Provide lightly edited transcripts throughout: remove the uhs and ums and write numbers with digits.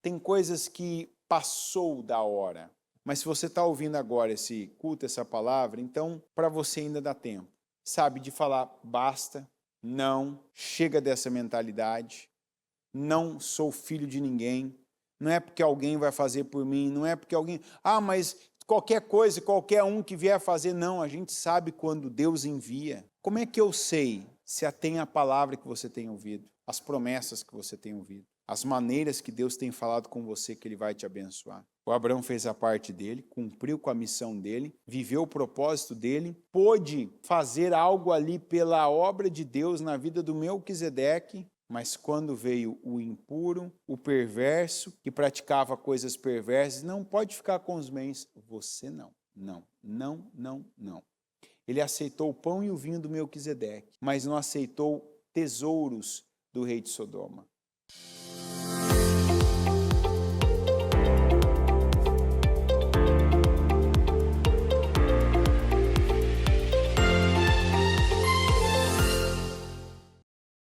tem coisas que passou da hora. Mas se você está ouvindo agora esse culto, essa palavra, então para você ainda dá tempo. Sabe, de falar basta, não, chega dessa mentalidade, não sou filho de ninguém, não é porque alguém vai fazer por mim, não é porque alguém... mas qualquer coisa, qualquer um que vier fazer, não, a gente sabe quando Deus envia. Como é que eu sei se atém a palavra que você tem ouvido, as promessas que você tem ouvido, as maneiras que Deus tem falado com você que Ele vai te abençoar? O Abraão fez a parte dele, cumpriu com a missão dele, viveu o propósito dele, pôde fazer algo ali pela obra de Deus na vida do Melquisedeque, mas quando veio o impuro, o perverso, que praticava coisas perversas, não pode ficar com os bens. Você não, não, não, não, não. Ele aceitou o pão e o vinho do Melquisedeque, mas não aceitou tesouros do rei de Sodoma.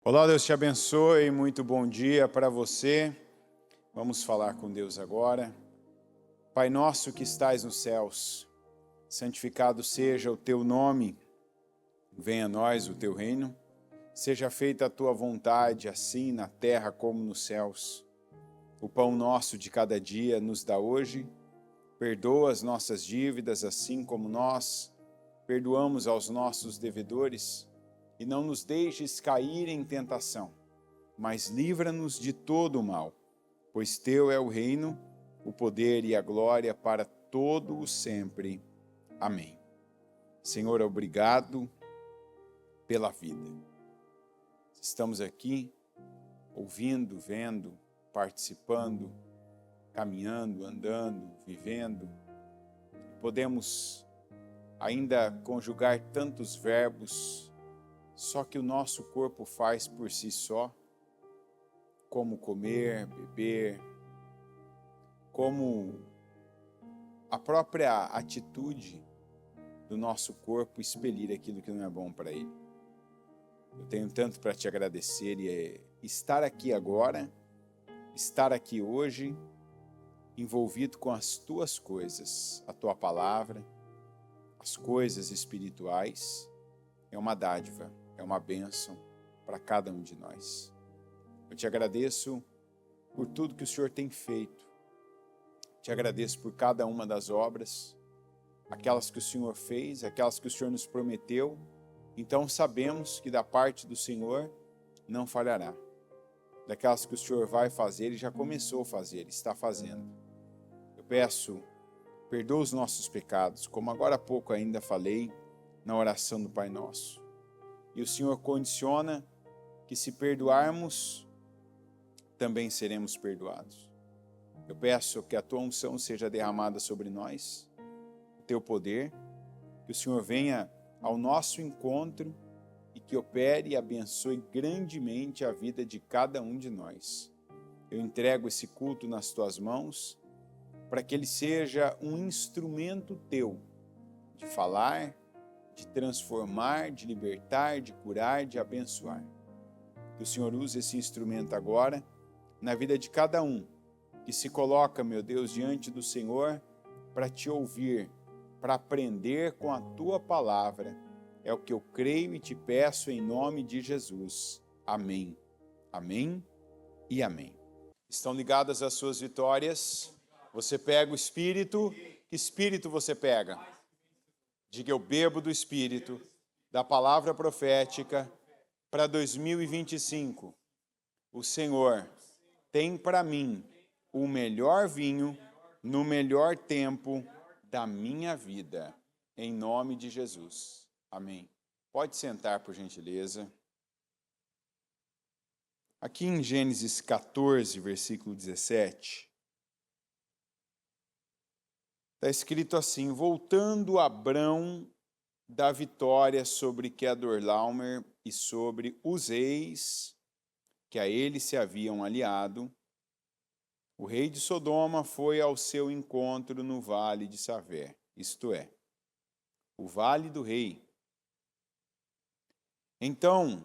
Olá, Deus te abençoe, muito bom dia para você. Vamos falar com Deus agora. Pai nosso que estais nos céus, santificado seja o teu nome, venha a nós o teu reino, seja feita a tua vontade, assim na terra como nos céus. O pão nosso de cada dia nos dá hoje, perdoa as nossas dívidas, assim como nós perdoamos aos nossos devedores, e não nos deixes cair em tentação, mas livra-nos de todo o mal, pois teu é o reino, o poder e a glória para todo o sempre. Amém. Senhor, obrigado pela vida. Estamos aqui ouvindo, vendo, participando, caminhando, andando, vivendo. Podemos ainda conjugar tantos verbos, só que o nosso corpo faz por si só, como comer, beber, como a própria atitude do nosso corpo expelir aquilo que não é bom para ele. Eu tenho tanto para te agradecer e estar aqui agora, estar aqui hoje, envolvido com as tuas coisas, a tua palavra, as coisas espirituais, é uma dádiva, é uma bênção para cada um de nós. Eu te agradeço por tudo que o Senhor tem feito. Te agradeço por cada uma das obras, aquelas que o Senhor fez, aquelas que o Senhor nos prometeu. Então sabemos que da parte do Senhor não falhará. Daquelas que o Senhor vai fazer, Ele já começou a fazer, está fazendo. Eu peço, perdoa os nossos pecados, como agora há pouco ainda falei na oração do Pai Nosso. E o Senhor condiciona que se perdoarmos, também seremos perdoados. Eu peço que a tua unção seja derramada sobre nós, o teu poder, que o Senhor venha ao nosso encontro e que opere e abençoe grandemente a vida de cada um de nós. Eu entrego esse culto nas tuas mãos, para que ele seja um instrumento teu, de falar, de transformar, de libertar, de curar, de abençoar. Que o Senhor use esse instrumento agora, na vida de cada um, que se coloca, meu Deus, diante do Senhor, para te ouvir, para aprender com a tua palavra. É o que eu creio e te peço em nome de Jesus. Amém. Amém e amém. Estão ligadas às suas vitórias? Você pega o Espírito. Que Espírito você pega? Diga, eu bebo do Espírito, da palavra profética para 2025. O Senhor tem para mim o melhor vinho no melhor tempo da minha vida. Em nome de Jesus. Amém. Pode sentar, por gentileza. Aqui em Gênesis 14, versículo 17, está escrito assim: voltando Abrão da vitória sobre Quedorlaomer e sobre os reis que a ele se haviam aliado, o rei de Sodoma foi ao seu encontro no vale de Savé, isto é, o vale do rei. Então,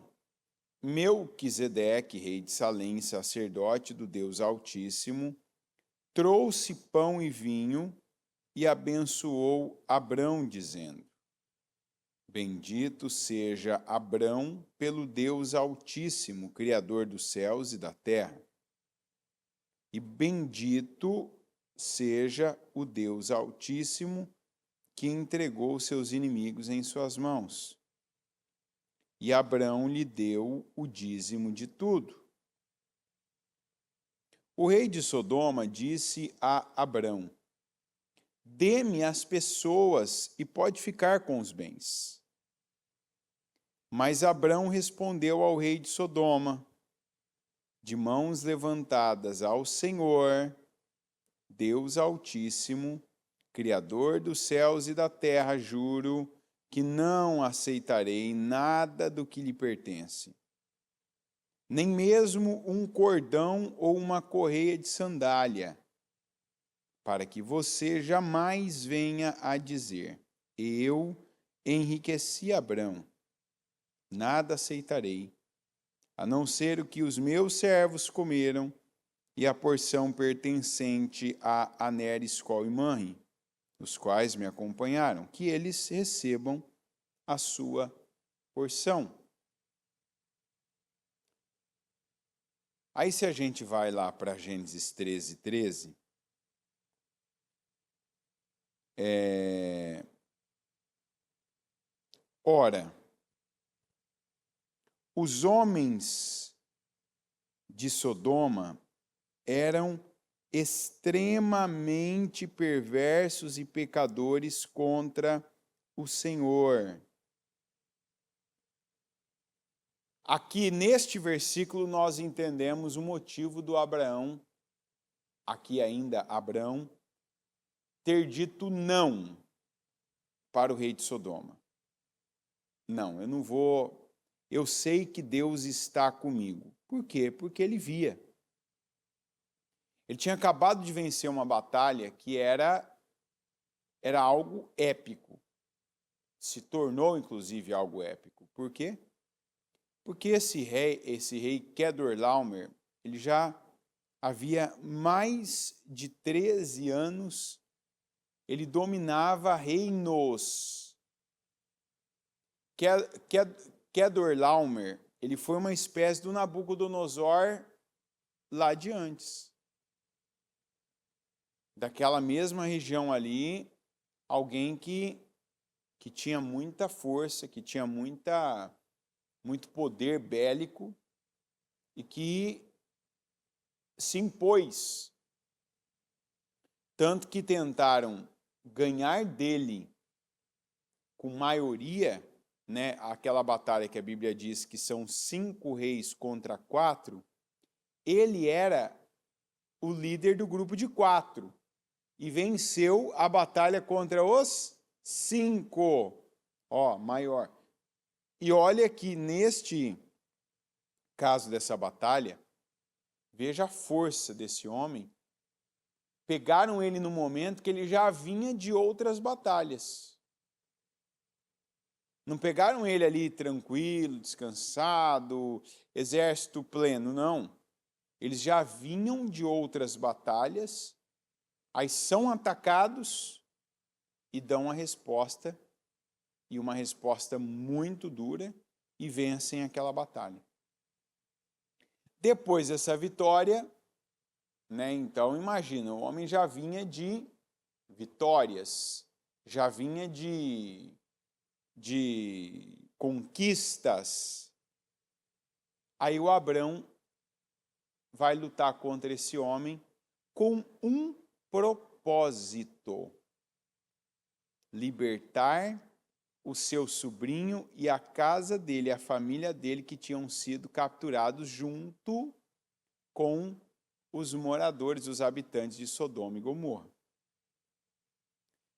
Melquisedeque, rei de Salém, sacerdote do Deus Altíssimo, trouxe pão e vinho e abençoou Abrão, dizendo: Bendito seja Abrão pelo Deus Altíssimo, Criador dos céus e da terra. E bendito seja o Deus Altíssimo que entregou seus inimigos em suas mãos. E Abrão lhe deu o dízimo de tudo. O rei de Sodoma disse a Abrão: Dê-me as pessoas e pode ficar com os bens. Mas Abrão respondeu ao rei de Sodoma, de mãos levantadas ao Senhor, Deus Altíssimo, Criador dos céus e da terra, juro que não aceitarei nada do que lhe pertence, nem mesmo um cordão ou uma correia de sandália, para que você jamais venha a dizer: Eu enriqueci Abrão. Nada aceitarei, a não ser o que os meus servos comeram e a porção pertencente a Aner, Escol e Manre, os quais me acompanharam, que eles recebam a sua porção. Aí se a gente vai lá para Gênesis 13, ora, os homens de Sodoma eram extremamente perversos e pecadores contra o Senhor. Aqui neste versículo nós entendemos o motivo do Abraão, aqui ainda Abrão, ter dito não para o rei de Sodoma. Não, eu não vou, eu sei que Deus está comigo. Por quê? Porque ele via. Ele tinha acabado de vencer uma batalha que era algo épico. Se tornou, inclusive, algo épico. Por quê? Porque esse rei Kedorlaomer, ele já havia mais de 13 anos, ele dominava reinos. Kedorlaomer, ele foi uma espécie do Nabucodonosor lá de antes. Daquela mesma região ali, alguém que tinha muita força, que tinha muito poder bélico e que se impôs. Tanto que tentaram ganhar dele com maioria, né, aquela batalha que a Bíblia diz que são 5 reis contra 4, ele era o líder do grupo de 4 e venceu a batalha contra os 5. Maior. E olha que neste caso dessa batalha, veja a força desse homem. Pegaram ele no momento que ele já vinha de outras batalhas. Não pegaram ele ali tranquilo, descansado, exército pleno, não. Eles já vinham de outras batalhas, aí são atacados e dão a resposta, e uma resposta muito dura, e vencem aquela batalha. Depois dessa vitória, né, então imagina, o homem já vinha de vitórias, já vinha de conquistas. Aí o Abrão vai lutar contra esse homem com um propósito: libertar o seu sobrinho e a casa dele, a família dele, que tinham sido capturados junto com os moradores, os habitantes de Sodoma e Gomorra.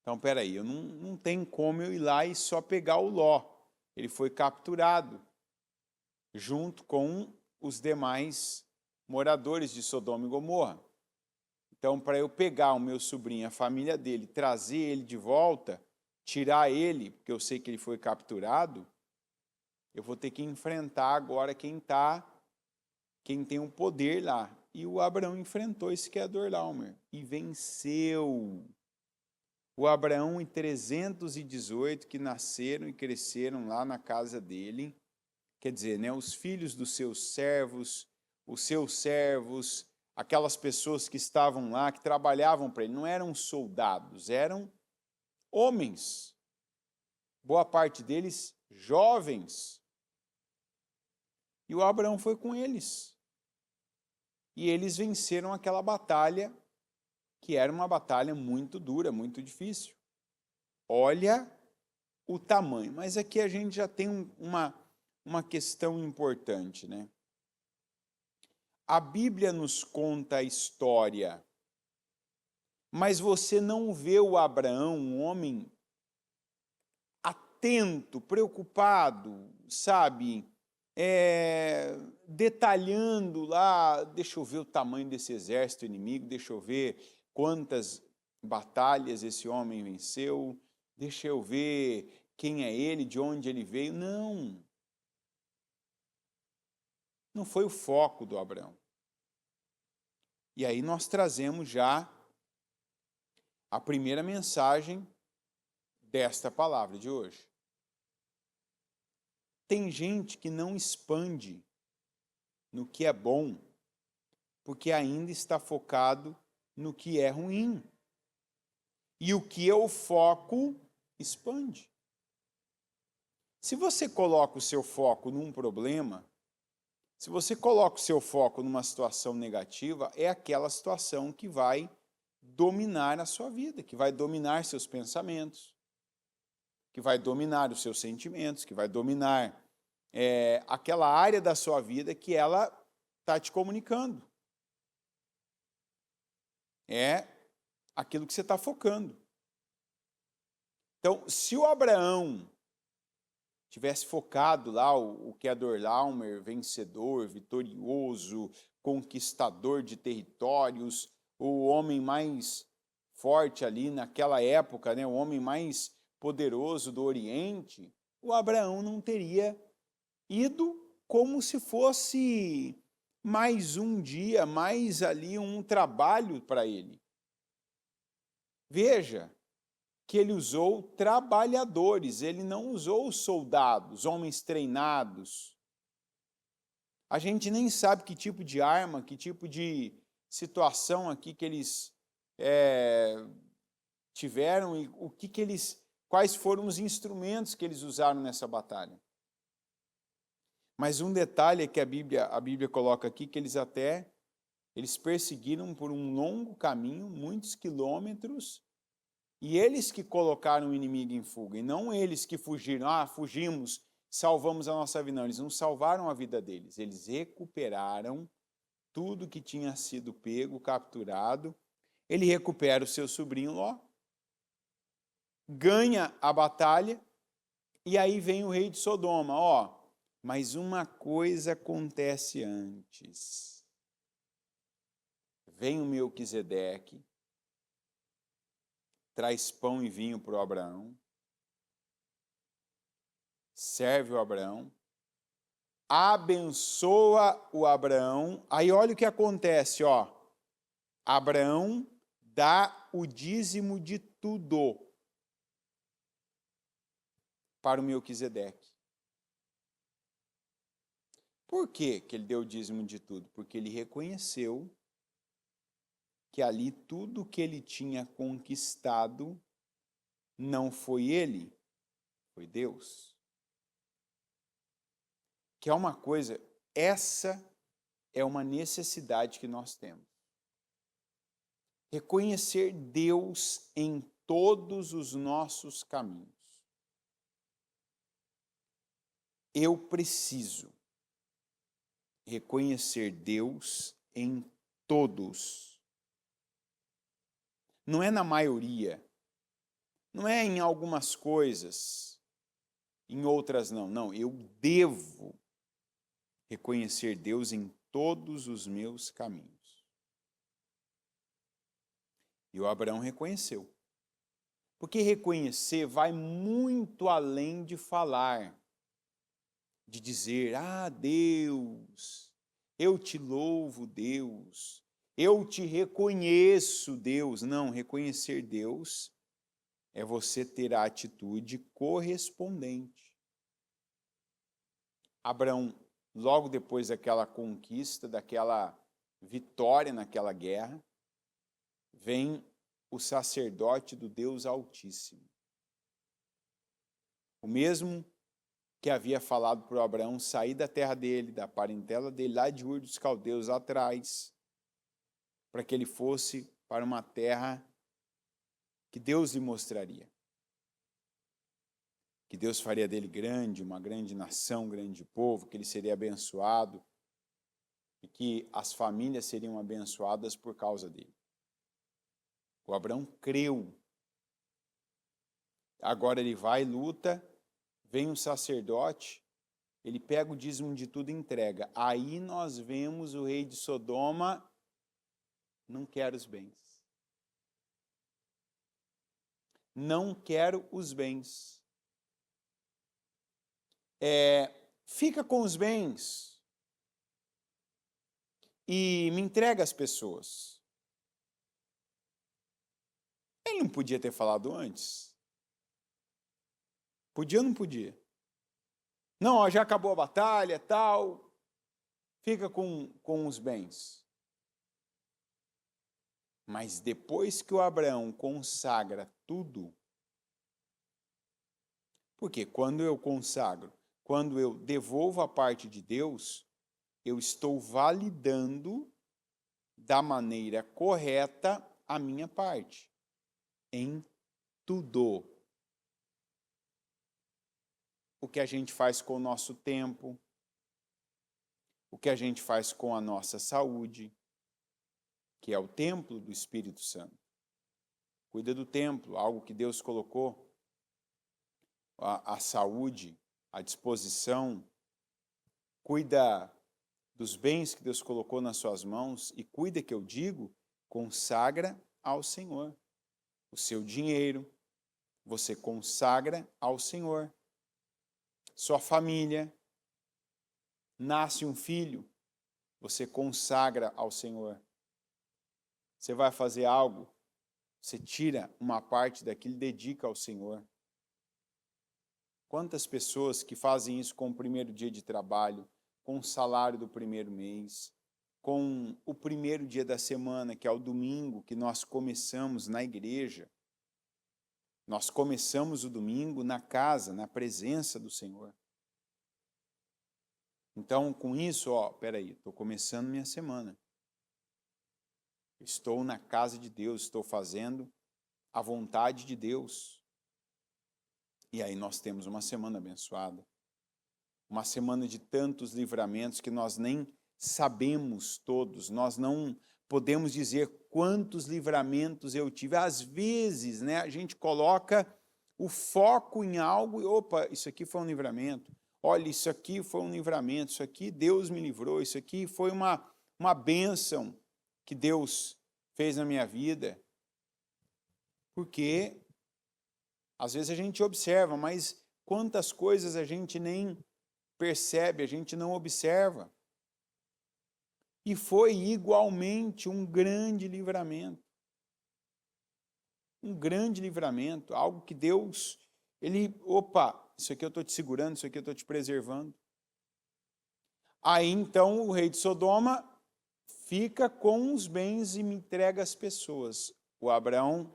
Então, peraí, não tem como eu ir lá e só pegar o Ló. Ele foi capturado junto com os demais moradores de Sodoma e Gomorra. Então, para eu pegar o meu sobrinho, a família dele, trazer ele de volta, tirar ele, porque eu sei que ele foi capturado, eu vou ter que enfrentar agora quem tem o poder lá. e o Abraão enfrentou esse Kedorlaomer e venceu. O Abraão e 318 que nasceram e cresceram lá na casa dele, quer dizer, né, os filhos dos seus servos, os seus servos, aquelas pessoas que estavam lá, que trabalhavam para ele, não eram soldados, eram homens, boa parte deles jovens. E o Abraão foi com eles. E eles venceram aquela batalha, que era uma batalha muito dura, muito difícil. Olha o tamanho. Mas aqui a gente já tem uma questão importante, né? A Bíblia nos conta a história, mas você não vê o Abraão, um homem atento, preocupado, sabe? Detalhando lá, deixa eu ver o tamanho desse exército inimigo, deixa eu ver quantas batalhas esse homem venceu, deixa eu ver quem é ele, de onde ele veio. Não foi o foco do Abraão. E aí nós trazemos já a primeira mensagem desta palavra de hoje. Tem gente que não expande no que é bom, porque ainda está focado no que é ruim. E o que é o foco expande. Se você coloca o seu foco num problema, se você coloca o seu foco numa situação negativa, é aquela situação que vai dominar a sua vida, que vai dominar seus pensamentos, que vai dominar os seus sentimentos, que vai dominar aquela área da sua vida que ela está te comunicando. É aquilo que você está focando. Então, se o Abraão tivesse focado lá o Kedorlaomer, vencedor, vitorioso, conquistador de territórios, o homem mais forte ali naquela época, né, o homem mais poderoso do Oriente, o Abraão não teria ido como se fosse mais um dia, mais ali um trabalho para ele. Veja que ele usou trabalhadores, ele não usou soldados, homens treinados. A gente nem sabe que tipo de arma, que tipo de situação aqui que eles tiveram e quais foram os instrumentos que eles usaram nessa batalha. Mas um detalhe é que a Bíblia coloca aqui que eles perseguiram por um longo caminho, muitos quilômetros, e eles que colocaram o inimigo em fuga, e não eles que fugiram, fugimos, salvamos a nossa vida. Não, eles não salvaram a vida deles, eles recuperaram tudo que tinha sido pego, capturado. Ele recupera o seu sobrinho Ló, ganha a batalha, e aí vem o rei de Sodoma, mas uma coisa acontece antes. Vem o Melquisedeque, traz pão e vinho para o Abraão, serve o Abraão, abençoa o Abraão. Aí olha o que acontece, Abraão dá o dízimo de tudo para o Melquisedeque. Por que ele deu o dízimo de tudo? Porque ele reconheceu que ali tudo que ele tinha conquistado não foi ele, foi Deus. Que é uma coisa, essa é uma necessidade que nós temos. Reconhecer Deus em todos os nossos caminhos. Eu preciso reconhecer Deus em todos. Não é na maioria, não é em algumas coisas, em outras não. Não, eu devo reconhecer Deus em todos os meus caminhos. E o Abraão reconheceu. Porque reconhecer vai muito além de falar, de dizer, Deus, eu te louvo, Deus, eu te reconheço, Deus. Não, reconhecer Deus é você ter a atitude correspondente. Abraão, logo depois daquela conquista, daquela vitória naquela guerra, vem o sacerdote do Deus Altíssimo. O mesmo que havia falado para o Abraão sair da terra dele, da parentela dele, lá de Ur dos Caldeus, atrás, para que ele fosse para uma terra que Deus lhe mostraria. Que Deus faria dele grande, uma grande nação, um grande povo, que ele seria abençoado e que as famílias seriam abençoadas por causa dele. O Abraão creu. Agora ele vai, luta, vem um sacerdote, ele pega o dízimo de tudo e entrega. Aí nós vemos o rei de Sodoma, não quer os bens. Não quero os bens. Fica com os bens e me entrega as pessoas. Ele não podia ter falado antes? Podia ou não podia? Não, ó, já acabou a batalha, tal, fica com os bens. Mas depois que o Abraão consagra tudo, porque quando eu consagro, quando eu devolvo a parte de Deus, eu estou validando da maneira correta a minha parte, em tudo. O que a gente faz com o nosso tempo, o que a gente faz com a nossa saúde, que é o templo do Espírito Santo. Cuida do templo, algo que Deus colocou, a saúde, a disposição. Cuida dos bens que Deus colocou nas suas mãos e cuida, que eu digo, consagra ao Senhor. O seu dinheiro, você consagra ao Senhor. Sua família, nasce um filho, você consagra ao Senhor. Você vai fazer algo, você tira uma parte daquilo e dedica ao Senhor. Quantas pessoas que fazem isso com o primeiro dia de trabalho, com o salário do primeiro mês, com o primeiro dia da semana, que é o domingo, que nós começamos na igreja. Nós começamos o domingo na casa, na presença do Senhor. Então, com isso, peraí, estou começando minha semana. Estou na casa de Deus, estou fazendo a vontade de Deus. E aí nós temos uma semana abençoada. Uma semana de tantos livramentos que nós nem sabemos todos. Nós não podemos dizer quantos livramentos eu tive. Às vezes, a gente coloca o foco em algo e, opa, isso aqui foi um livramento. Olha, isso aqui foi um livramento, isso aqui Deus me livrou, isso aqui foi uma bênção que Deus fez na minha vida. Porque às vezes a gente observa, mas quantas coisas a gente nem percebe, a gente não observa. E foi igualmente um grande livramento. Um grande livramento, algo que Deus, isso aqui eu estou te segurando, isso aqui eu estou te preservando. Aí então o rei de Sodoma fica com os bens e me entrega as pessoas. O Abraão,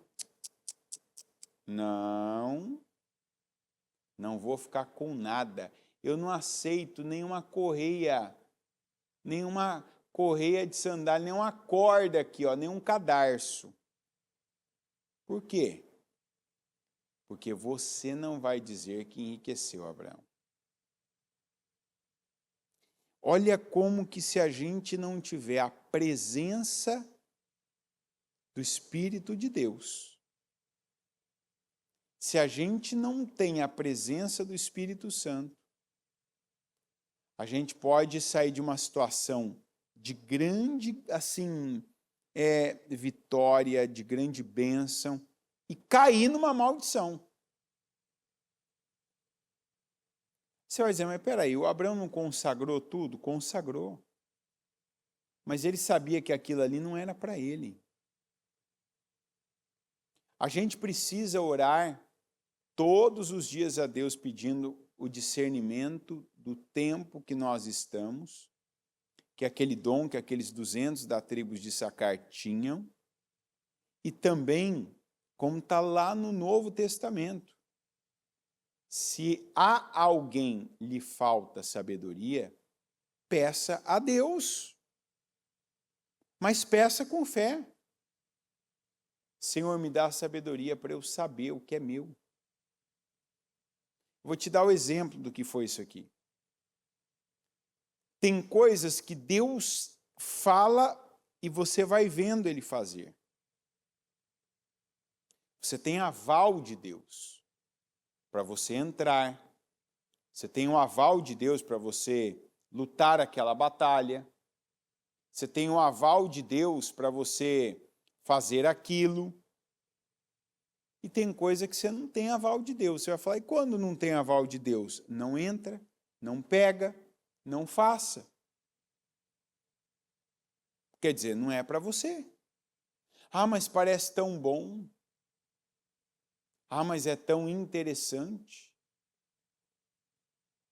não vou ficar com nada. Eu não aceito nenhuma correia de sandália, nenhuma corda aqui, nenhum cadarço. Por quê? Porque você não vai dizer que enriqueceu Abraão. Olha como que se a gente não tiver a presença do Espírito de Deus, se a gente não tem a presença do Espírito Santo, a gente pode sair de uma situação de grande, vitória, de grande bênção, e cair numa maldição. Você vai dizer, mas peraí, o Abraão não consagrou tudo? Consagrou. mas ele sabia que aquilo ali não era para ele. A gente precisa orar todos os dias a Deus pedindo o discernimento do tempo que nós estamos, que aquele dom que aqueles 200 da tribo de Issacar tinham, e também, como está lá no Novo Testamento, se há alguém lhe falta sabedoria, peça a Deus, mas peça com fé. Senhor, me dá sabedoria para eu saber o que é meu. Vou te dar o exemplo do que foi isso aqui. Tem coisas que Deus fala e você vai vendo Ele fazer. Você tem aval de Deus para você entrar. Você tem um aval de Deus para você lutar aquela batalha. Você tem um aval de Deus para você fazer aquilo. E tem coisa que você não tem aval de Deus. Você vai falar, e quando não tem aval de Deus? Não entra, não pega, não faça. Quer dizer, não é para você. Ah, mas parece tão bom. Ah, mas é tão interessante.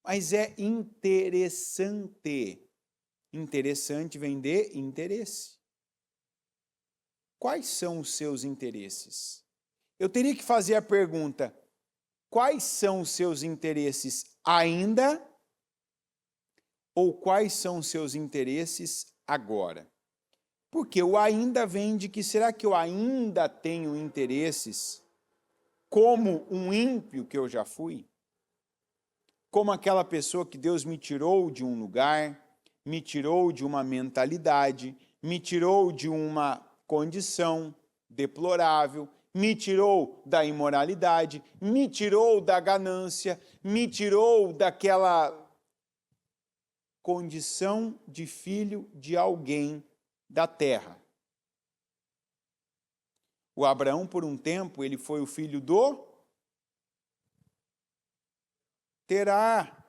Mas é interessante. Interessante vem de interesse. Quais são os seus interesses? Eu teria que fazer a pergunta, quais são os seus interesses ainda? Ou quais são os seus interesses agora? Porque o ainda vem de que será que eu ainda tenho interesses como um ímpio que eu já fui? Como aquela pessoa que Deus me tirou de um lugar, me tirou de uma mentalidade, me tirou de uma condição deplorável, me tirou da imoralidade, me tirou da ganância, me tirou daquela condição de filho de alguém da terra. O Abraão, por um tempo, ele foi o filho do Terá.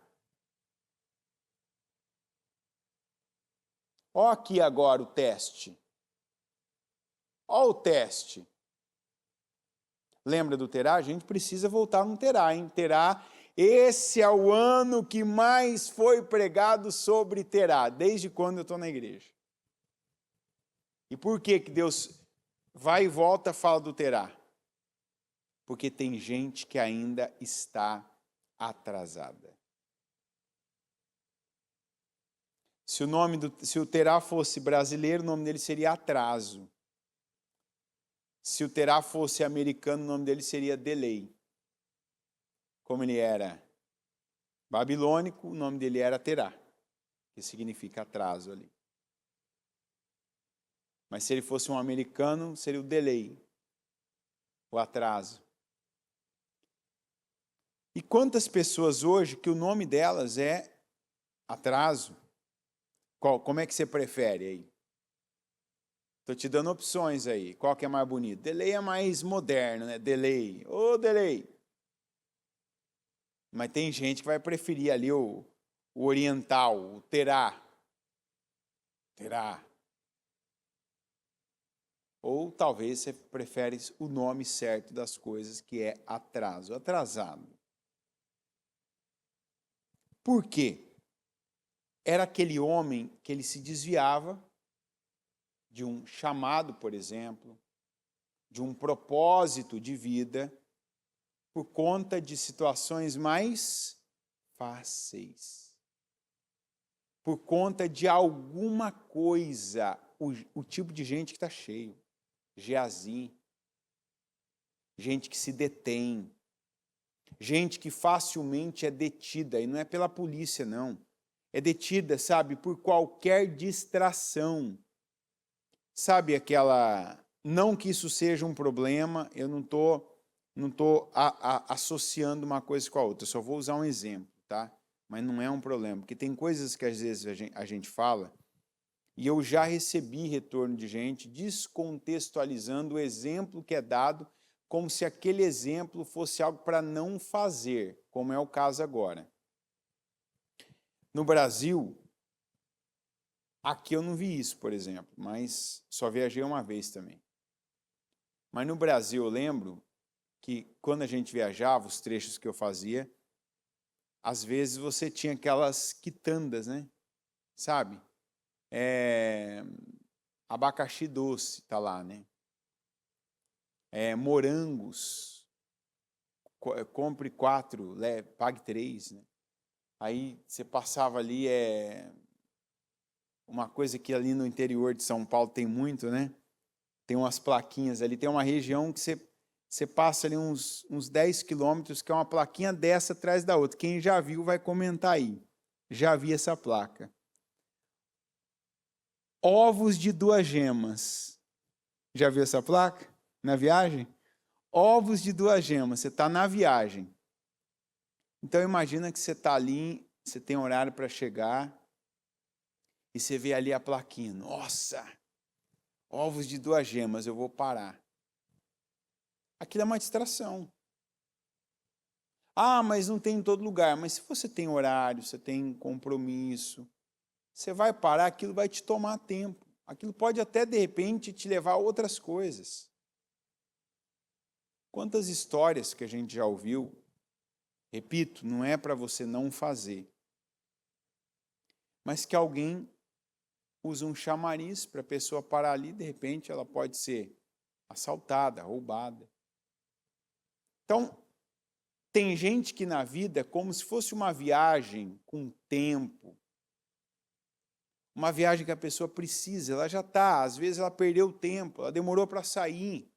Ó aqui agora o teste. Ó o teste. Lembra do Terá? A gente precisa voltar no Terá, hein? Terá, esse é o ano que mais foi pregado sobre Terá, desde quando eu estou na igreja. E por que Deus vai e volta e fala do Terá? Porque tem gente que ainda está atrasada. Se o Terá fosse brasileiro, o nome dele seria Atraso. Se o Terá fosse americano, o nome dele seria Delay. Como ele era babilônico, o nome dele era Terá, que significa atraso ali. Mas se ele fosse um americano, seria o Delay, o atraso. E quantas pessoas hoje que o nome delas é atraso? Como é que você prefere aí? Estou te dando opções aí. Qual que é mais bonito? Delay é mais moderno, né? Delay. Ô, delay. Mas tem gente que vai preferir ali o oriental, o terá. Terá. Ou talvez você prefere o nome certo das coisas, que é atraso. Atrasado. Por quê? Era aquele homem que ele se desviava de um chamado, por exemplo, de um propósito de vida, por conta de situações mais fáceis. Por conta de alguma coisa, o tipo de gente que está cheio. Geazi. Gente que se detém. Gente que facilmente é detida, e não é pela polícia, não. É detida, sabe, por qualquer distração. Sabe aquela... Não que isso seja um problema, eu não estou associando uma coisa com a outra, eu só vou usar um exemplo, tá? Mas não é um problema, porque tem coisas que às vezes a gente fala, e eu já recebi retorno de gente descontextualizando o exemplo que é dado, como se aquele exemplo fosse algo para não fazer, como é o caso agora. No Brasil, Aqui eu não vi isso, por exemplo, mas só viajei uma vez também. Mas no Brasil eu lembro que quando a gente viajava, os trechos que eu fazia, às vezes você tinha aquelas quitandas, né? Sabe? Abacaxi doce, tá lá, né? Morangos, compre 4, pague 3, né? Aí você passava ali, uma coisa que ali no interior de São Paulo tem muito, né? Tem umas plaquinhas ali, tem uma região que você passa ali uns 10 quilômetros, que é uma plaquinha dessa atrás da outra. Quem já viu vai comentar aí. Já vi essa placa. Ovos de 2 gemas. Já viu essa placa na viagem? Ovos de 2 gemas. Você está na viagem. Então imagina que você está ali, você tem horário para chegar e você vê ali a plaquinha. Nossa! Ovos de 2 gemas, eu vou parar. Aquilo é uma distração. Ah, mas não tem em todo lugar. Mas se você tem horário, você tem compromisso, você vai parar, aquilo vai te tomar tempo. Aquilo pode até, de repente, te levar a outras coisas. Quantas histórias que a gente já ouviu, repito, não é para você não fazer, mas que alguém usa um chamariz para a pessoa parar ali, de repente ela pode ser assaltada, roubada. Então, tem gente que na vida é como se fosse uma viagem com tempo, uma viagem que a pessoa precisa, ela já está, às vezes ela perdeu o tempo, ela demorou para sair,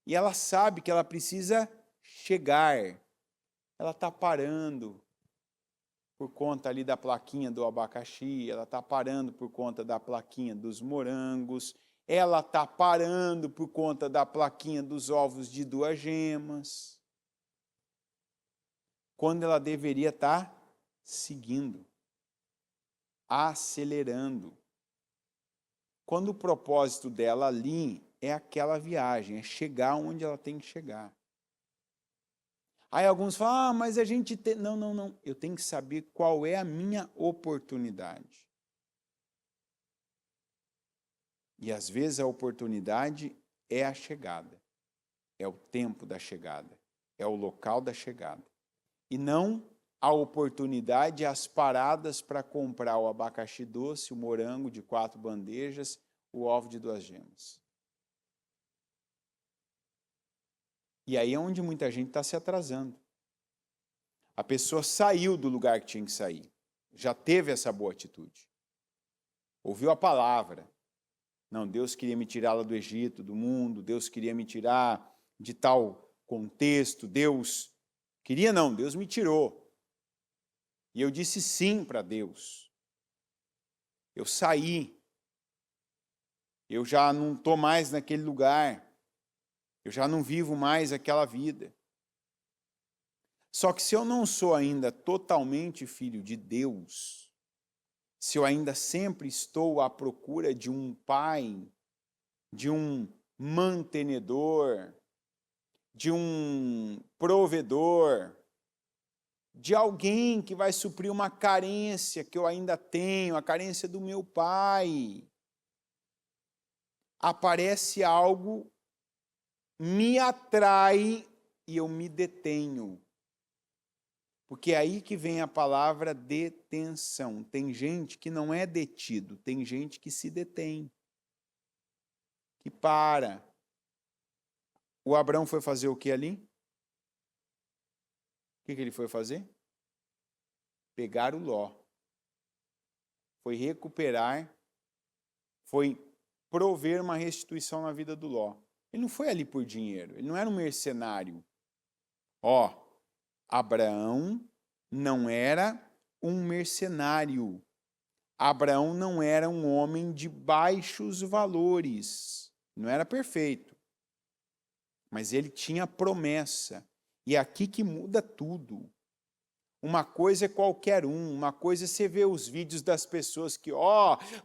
e ela sabe que ela precisa chegar, ela está parando por conta ali da plaquinha do abacaxi, ela está parando por conta da plaquinha dos morangos, ela está parando por conta da plaquinha dos ovos de 2 gemas, quando ela deveria estar seguindo, acelerando. Quando o propósito dela ali é aquela viagem, é chegar onde ela tem que chegar. Aí alguns falam, mas a gente tem... Não. Eu tenho que saber qual é a minha oportunidade. E às vezes a oportunidade é a chegada. É o tempo da chegada. É o local da chegada. E não a oportunidade, as paradas para comprar o abacaxi doce, o morango de 4 bandejas, o ovo de 2 gemas. E aí é onde muita gente está se atrasando. A pessoa saiu do lugar que tinha que sair. Já teve essa boa atitude. Ouviu a palavra. Não, Deus queria me tirá-la do Egito, do mundo. Deus queria me tirar de tal contexto. Deus queria não, Deus me tirou. E eu disse sim para Deus. Eu saí. Eu já não estou mais naquele lugar. Eu já não vivo mais aquela vida. Só que se eu não sou ainda totalmente filho de Deus, se eu ainda sempre estou à procura de um pai, de um mantenedor, de um provedor, de alguém que vai suprir uma carência que eu ainda tenho, a carência do meu pai, aparece algo, me atrai e eu me detenho. Porque é aí que vem a palavra detenção. Tem gente que não é detido, tem gente que se detém, que para. O Abraão foi fazer o que ali? O que ele foi fazer? Pegar o Ló. Foi recuperar, foi prover uma restituição na vida do Ló. Ele não foi ali por dinheiro, ele não era um mercenário. Abraão não era um mercenário. Abraão não era um homem de baixos valores. Não era perfeito. Mas ele tinha promessa. E é aqui que muda tudo. Uma coisa é qualquer uma coisa é você ver os vídeos das pessoas que,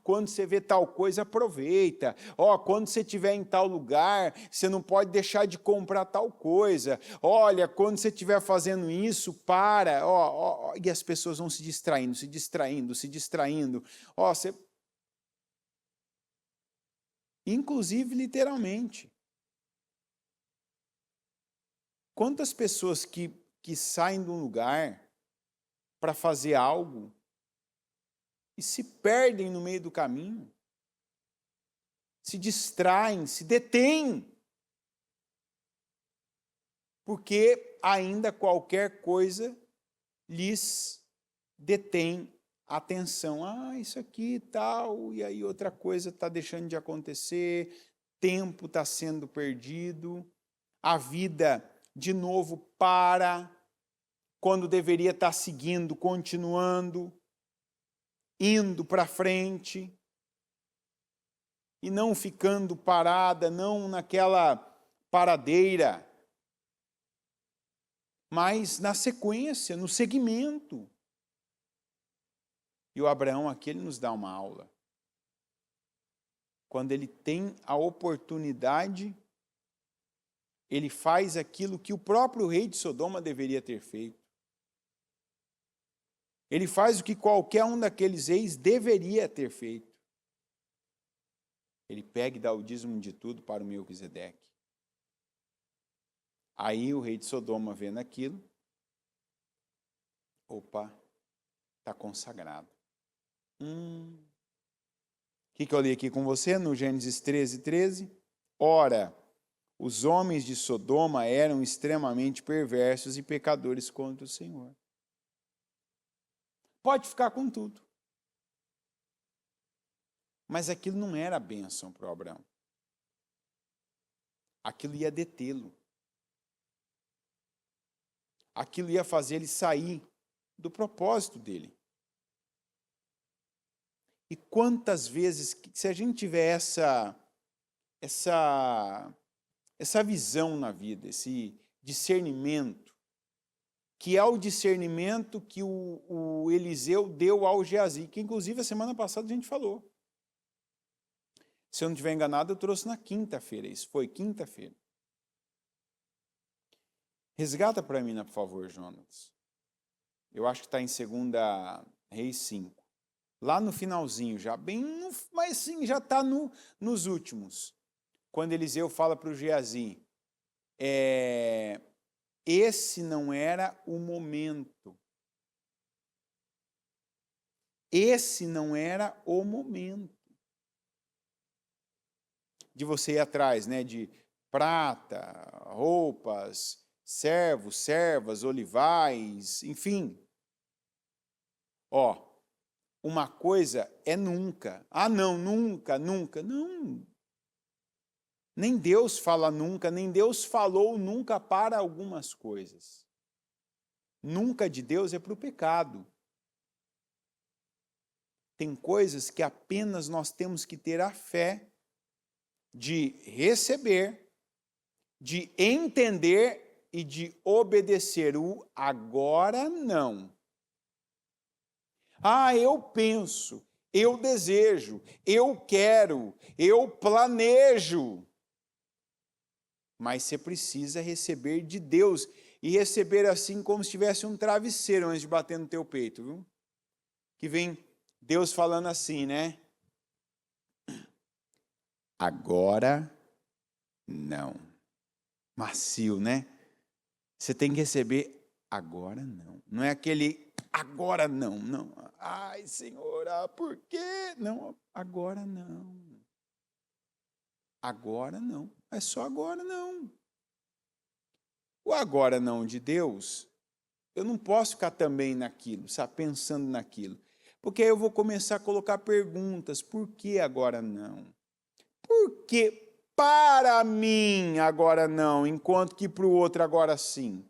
quando você vê tal coisa, aproveita. Quando você estiver em tal lugar, você não pode deixar de comprar tal coisa. Olha, quando você estiver fazendo isso, para. E as pessoas vão se distraindo, se distraindo, se distraindo. Inclusive, literalmente. Quantas pessoas que saem de um lugar para fazer algo e se perdem no meio do caminho, se distraem, se detêm, porque ainda qualquer coisa lhes detém a atenção. Isso aqui e tal, e aí outra coisa está deixando de acontecer, tempo está sendo perdido, a vida de novo para, quando deveria estar seguindo, continuando, indo para frente, e não ficando parada, não naquela paradeira, mas na sequência, no segmento. E o Abraão aqui, ele nos dá uma aula. Quando ele tem a oportunidade, ele faz aquilo que o próprio rei de Sodoma deveria ter feito. Ele faz o que qualquer um daqueles reis deveria ter feito. Ele pega e dá o dízimo de tudo para o Melquisedeque. Aí o rei de Sodoma, vendo aquilo, está consagrado. O que eu li aqui com você no Gênesis 13:13? Ora, os homens de Sodoma eram extremamente perversos e pecadores contra o Senhor. Pode ficar com tudo. Mas aquilo não era bênção para o Abraão. Aquilo ia detê-lo. Aquilo ia fazer ele sair do propósito dele. E quantas vezes, se a gente tiver essa visão na vida, esse discernimento, que é o discernimento que o Eliseu deu ao Geazi, que inclusive a semana passada a gente falou. Se eu não estiver enganado, eu trouxe na quinta-feira, isso foi quinta-feira. Resgata para mim, por favor, Jonas. Eu acho que está em 2 Reis 5. Lá no finalzinho, já bem, mas sim, já está nos últimos. Quando Eliseu fala para o Geazi, esse não era o momento. Esse não era o momento de você ir atrás, de prata, roupas, servos, servas, olivais, enfim. Uma coisa é nunca. Não, nunca, nunca. Não. Nem Deus fala nunca, nem Deus falou nunca para algumas coisas. Nunca de Deus é para o pecado. Tem coisas que apenas nós temos que ter a fé de receber, de entender e de obedecer. O agora não. Eu penso, eu desejo, eu quero, eu planejo. Mas você precisa receber de Deus, e receber assim como se tivesse um travesseiro antes de bater no teu peito, viu? Que vem Deus falando assim, Agora não. Macio, Você tem que receber agora não. Não é aquele agora não, não. Ai, Senhor, por quê? Não, agora não. Agora não. É só agora não. O agora não de Deus, eu não posso ficar também naquilo, pensando naquilo. Porque aí eu vou começar a colocar perguntas. Por que agora não? Por que para mim agora não, enquanto que para o outro agora sim?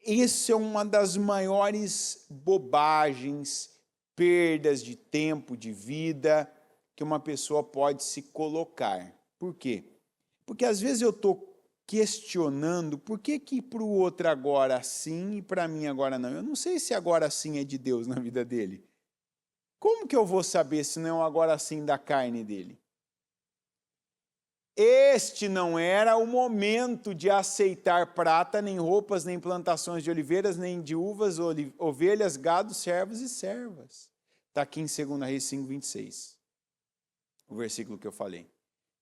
Isso é uma das maiores bobagens, perdas de tempo, de vida, que uma pessoa pode se colocar. Por quê? Porque às vezes eu estou questionando por que para o outro agora sim e para mim agora não. Eu não sei se agora sim é de Deus na vida dele. Como que eu vou saber se não é um agora sim da carne dele? Este não era o momento de aceitar prata, nem roupas, nem plantações de oliveiras, nem de uvas, ovelhas, gados, servos e servas. Está aqui em 2 Reis 5:26. O versículo que eu falei.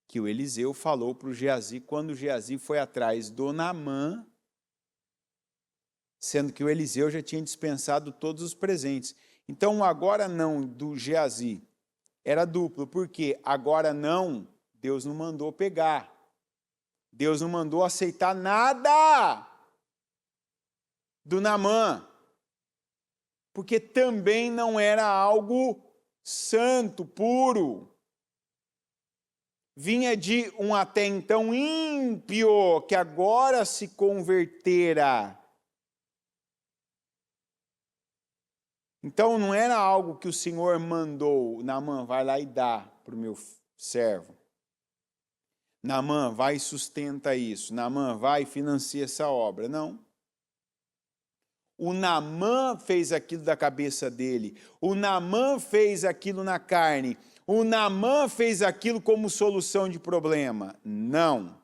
Que o Eliseu falou para o Geazi quando o Geazi foi atrás do Naamã, sendo que o Eliseu já tinha dispensado todos os presentes. Então, o agora não do Geazi era duplo, porque agora não, Deus não mandou pegar. Deus não mandou aceitar nada do Naamã, porque também não era algo santo, puro. Vinha de um até então ímpio, que agora se convertera. Então não era algo que o Senhor mandou, Naamã, vai lá e dá para o meu servo. Naamã, vai e sustenta isso. Naamã, vai e financia essa obra. Não. O Naamã fez aquilo da cabeça dele. O Naamã fez aquilo na carne. O Naamã fez aquilo como solução de problema. Não.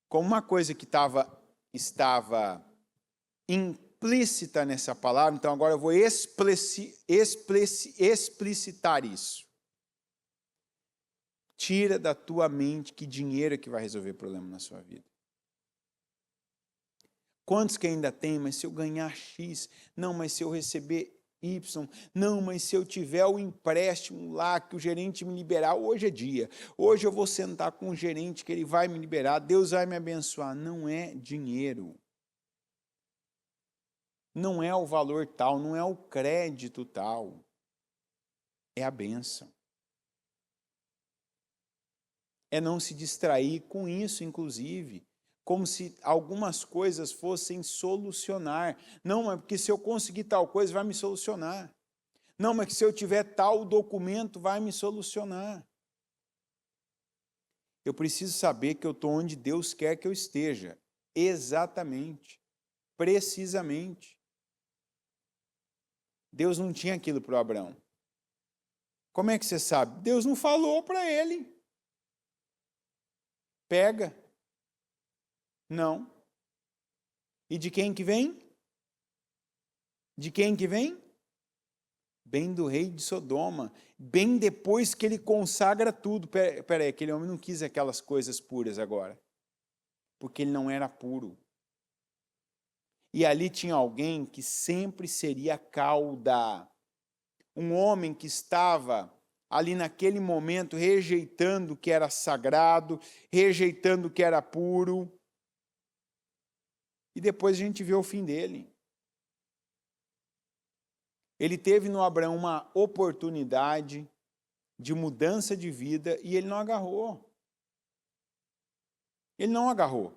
Como uma coisa que estava implícita nessa palavra, então agora eu vou explicitar isso. Tira da tua mente que dinheiro é que vai resolver problema na sua vida. Quantos que ainda tem, mas se eu ganhar X, não, mas se eu receber Y, não, mas se eu tiver o empréstimo lá, que o gerente me liberar, hoje é dia, hoje eu vou sentar com o gerente que ele vai me liberar, Deus vai me abençoar. Não é dinheiro. Não é o valor tal, não é o crédito tal. É a bênção. É não se distrair com isso, inclusive, como se algumas coisas fossem solucionar. Não, mas porque se eu conseguir tal coisa, vai me solucionar. Não, mas que se eu tiver tal documento, vai me solucionar. Eu preciso saber que eu estou onde Deus quer que eu esteja. Exatamente. Precisamente. Deus não tinha aquilo para o Abraão. Como é que você sabe? Deus não falou para ele. Pega. Não. E de quem que vem? De quem que vem? Bem do rei de Sodoma. Bem depois que ele consagra tudo. Peraí, aquele homem não quis aquelas coisas puras agora. Porque ele não era puro. E ali tinha alguém que sempre seria cauda. Um homem que estava ali naquele momento rejeitando o que era sagrado, rejeitando o que era puro. E depois a gente vê o fim dele. Ele teve no Abraão uma oportunidade de mudança de vida e ele não agarrou. Ele não agarrou.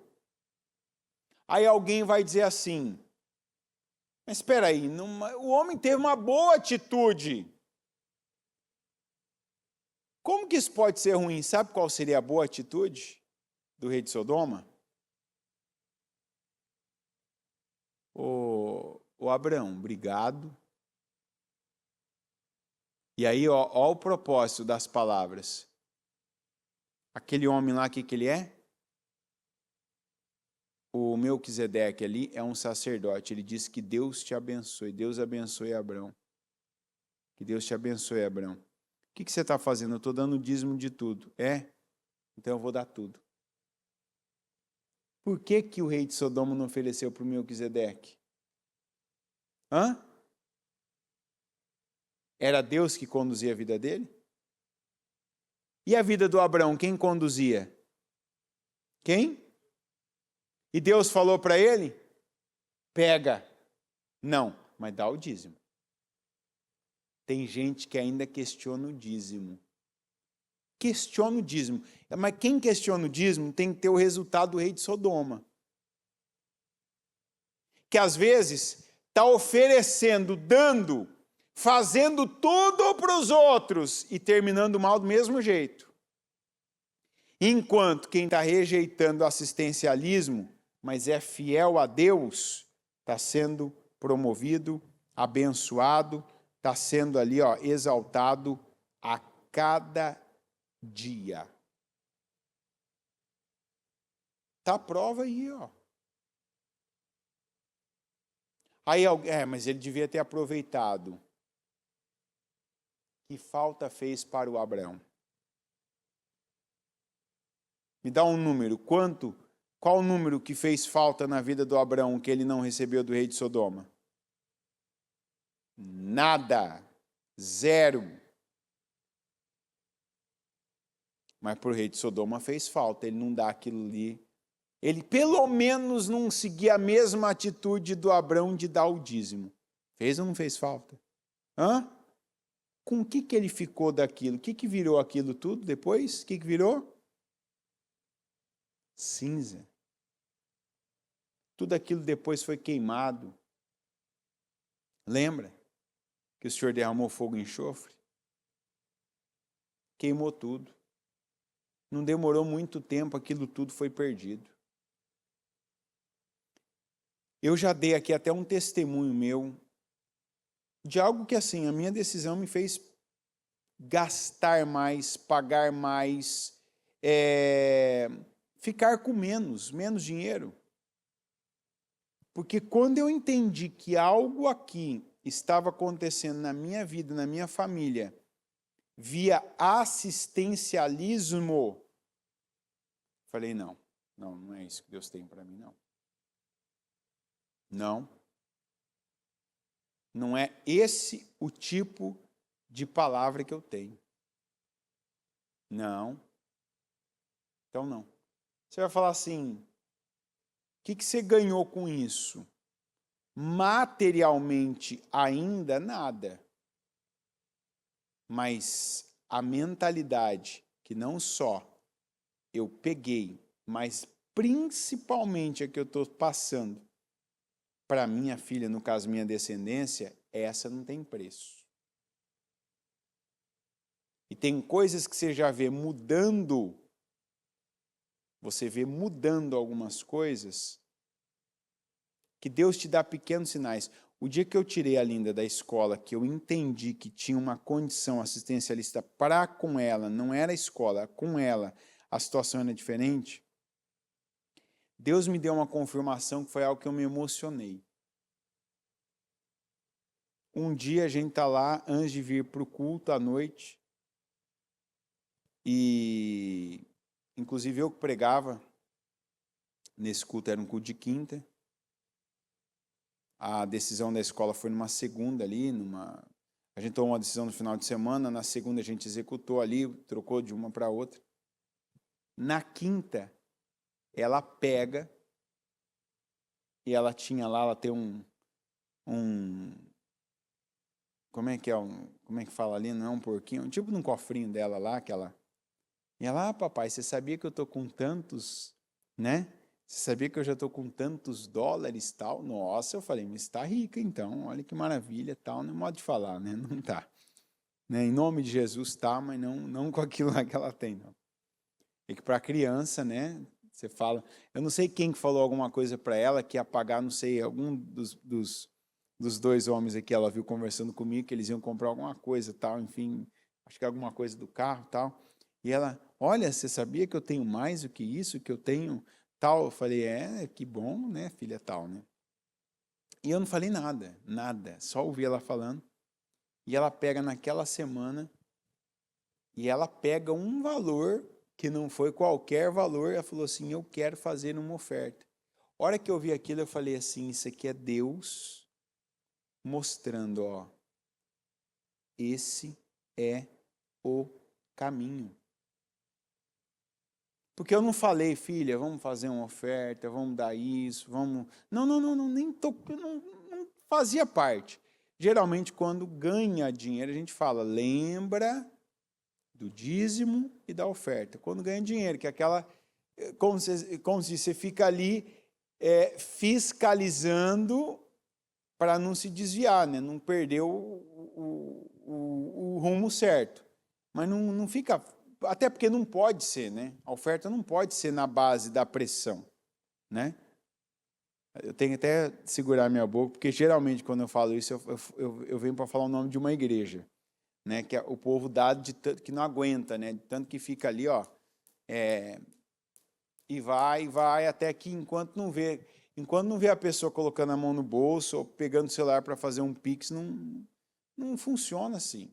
Aí alguém vai dizer assim, mas espera aí, o homem teve uma boa atitude. Como que isso pode ser ruim? Sabe qual seria a boa atitude do rei de Sodoma? O Abraão, obrigado. E aí, ó o propósito das palavras. Aquele homem lá, o que ele é? O Melquisedeque ali é um sacerdote. Ele diz que Deus te abençoe. Deus abençoe Abraão. Que Deus te abençoe, Abraão. O que você está fazendo? Eu estou dando o dízimo de tudo. É? Então eu vou dar tudo. Por que que o rei de Sodoma não ofereceu para o Melquisedeque? Hã? Era Deus que conduzia a vida dele? E a vida do Abraão, quem conduzia? Quem? E Deus falou para ele? Pega. Não, mas dá o dízimo. Tem gente que ainda questiona o dízimo. Questiona o dízimo. Mas quem questiona o dízimo tem que ter o resultado do rei de Sodoma. Que às vezes está oferecendo, dando, fazendo tudo para os outros e terminando mal do mesmo jeito. Enquanto quem está rejeitando o assistencialismo, mas é fiel a Deus, está sendo promovido, abençoado, está sendo ali, ó, exaltado a cada dia. Está a prova aí, ó. Aí, mas ele devia ter aproveitado. Que falta fez para o Abraão? Me dá um número. Qual o número que fez falta na vida do Abraão que ele não recebeu do rei de Sodoma? Nada. 0. Mas para o rei de Sodoma fez falta. Ele não dá aquilo ali. Ele pelo menos não seguia a mesma atitude do Abraão de dar o dízimo. Fez ou não fez falta? Hã? Com o que ele ficou daquilo? O que virou aquilo tudo depois? O que virou? Cinza. Tudo aquilo depois foi queimado. Lembra que o Senhor derramou fogo e enxofre? Queimou tudo. Não demorou muito tempo, aquilo tudo foi perdido. Eu já dei aqui até um testemunho meu de algo que, assim, a minha decisão me fez gastar mais, pagar mais, ficar com menos dinheiro. Porque quando eu entendi que algo aqui estava acontecendo na minha vida, na minha família, via assistencialismo, falei, não é isso que Deus tem para mim, não. Não é esse o tipo de palavra que eu tenho. Não. Então, não. Você vai falar assim, o que você ganhou com isso? Materialmente, ainda nada. Mas a mentalidade que não só eu peguei, mas principalmente a que eu estou passando para minha filha, no caso minha descendência, essa não tem preço. E tem coisas que você já vê mudando, você vê mudando algumas coisas, que Deus te dá pequenos sinais. O dia que eu tirei a Linda da escola, que eu entendi que tinha uma condição assistencialista para com ela, não era a escola, com ela, a situação era diferente, Deus me deu uma confirmação que foi algo que eu me emocionei. Um dia a gente está lá, antes de vir para o culto à noite, e inclusive eu que pregava nesse culto, era um culto de quinta. A decisão da escola foi numa segunda ali, a gente tomou uma decisão no final de semana, na segunda a gente executou ali, trocou de uma para outra. Na quinta, ela pega, e ela tinha lá, ela tem como é que fala ali? Não é um porquinho, tipo de um cofrinho dela lá, e ela, papai, você sabia que eu tô com tantos, né? Você sabia que eu já tô com tantos dólares, tal? Nossa, eu falei, mas está rica então, olha que maravilha, tal, não é modo de falar, né? Não tá. Né? Em nome de Jesus tá, mas não com aquilo lá que ela tem, não. E que para criança, né? Você fala, eu não sei quem que falou alguma coisa para ela que ia pagar, não sei, algum dos 2 homens aqui, ela viu conversando comigo, que eles iam comprar alguma coisa, tal, enfim, acho que alguma coisa do carro, tal. E ela, olha, você sabia que eu tenho mais do que isso, que eu tenho tal? Eu falei, que bom, né, filha, tal, né? E eu não falei nada, só ouvi ela falando. E ela pega naquela semana, e ela pega um valor que não foi qualquer valor, ela falou assim, eu quero fazer uma oferta. A hora que eu vi aquilo, eu falei assim, isso aqui é Deus mostrando, ó, esse é o caminho. Porque eu não falei, filha, vamos fazer uma oferta, vamos dar isso, vamos... Não, não fazia parte. Geralmente, quando ganha dinheiro, a gente fala, lembra do dízimo e da oferta. Quando ganha dinheiro, que é aquela... Como se você fica ali fiscalizando para não se desviar, né? Não perder o rumo certo. Mas não fica até porque não pode ser, né? A oferta não pode ser na base da pressão, né? Eu tenho que até segurar minha boca, porque geralmente quando eu falo isso, eu venho para falar o nome de uma igreja, né? Que é o povo dado de tanto que não aguenta, né? De tanto que fica ali, ó, e vai, até que enquanto não vê a pessoa colocando a mão no bolso ou pegando o celular para fazer um Pix, não funciona assim.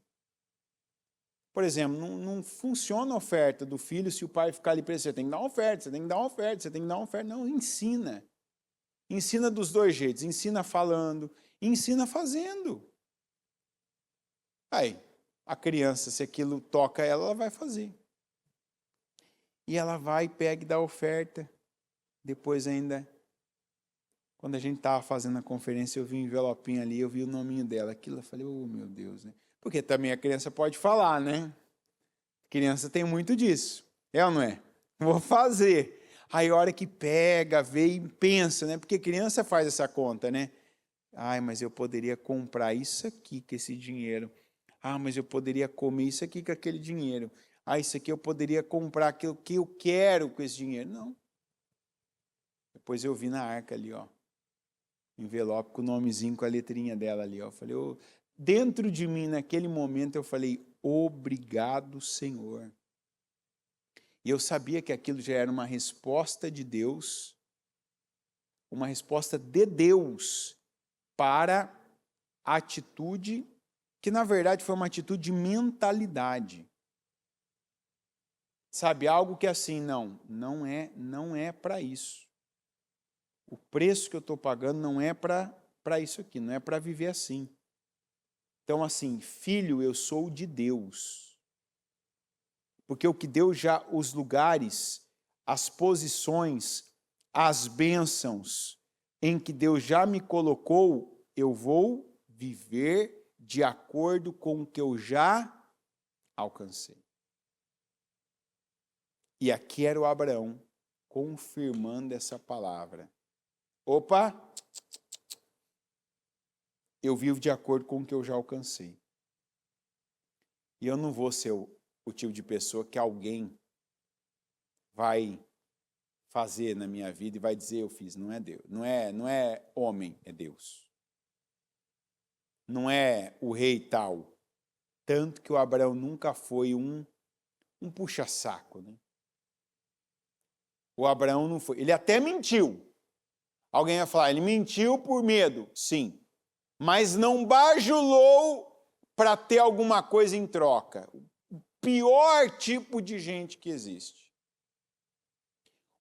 Por exemplo, não funciona a oferta do filho se o pai ficar ali preso. Você tem que dar uma oferta, você tem que dar uma oferta, você tem que dar uma oferta. Não, ensina. Ensina dos dois jeitos. Ensina falando, ensina fazendo. Aí, a criança, se aquilo toca ela vai fazer. E ela vai, pega e dá a oferta. Depois ainda, quando a gente estava fazendo a conferência, eu vi um envelopinho ali, eu vi o nominho dela. Aquilo, eu falei, oh meu Deus, né? Porque também a criança pode falar, né? Criança tem muito disso. É ou não é? Vou fazer. Aí a hora que pega, vê e pensa, né? Porque criança faz essa conta, né? Ai, mas eu poderia comprar isso aqui com esse dinheiro. Ah, mas eu poderia comer isso aqui com aquele dinheiro. Ah, isso aqui eu poderia comprar aquilo que eu quero com esse dinheiro. Não. Depois eu vi na arca ali, ó. Envelope com o nomezinho, com a letrinha dela ali, ó. Eu falei, dentro de mim, naquele momento, eu falei, obrigado, Senhor. E eu sabia que aquilo já era uma resposta de Deus, uma resposta de Deus para a atitude que, na verdade, foi uma atitude de mentalidade. Sabe, algo que assim, não é para isso. O preço que eu estou pagando não é para isso aqui, não é para viver assim. Então, assim, filho, eu sou de Deus. Porque o que Deus já, os lugares, as posições, as bênçãos em que Deus já me colocou, eu vou viver de acordo com o que eu já alcancei. E aqui era o Abraão confirmando essa palavra. Opa! Eu vivo de acordo com o que eu já alcancei. E eu não vou ser o tipo de pessoa que alguém vai fazer na minha vida e vai dizer eu fiz. Não é Deus. Não é homem, é Deus. Não é o rei tal. Tanto que o Abraão nunca foi um puxa-saco, né? O Abraão não foi. Ele até mentiu. Alguém vai falar, ele mentiu por medo. Sim. Mas não bajulou para ter alguma coisa em troca. O pior tipo de gente que existe.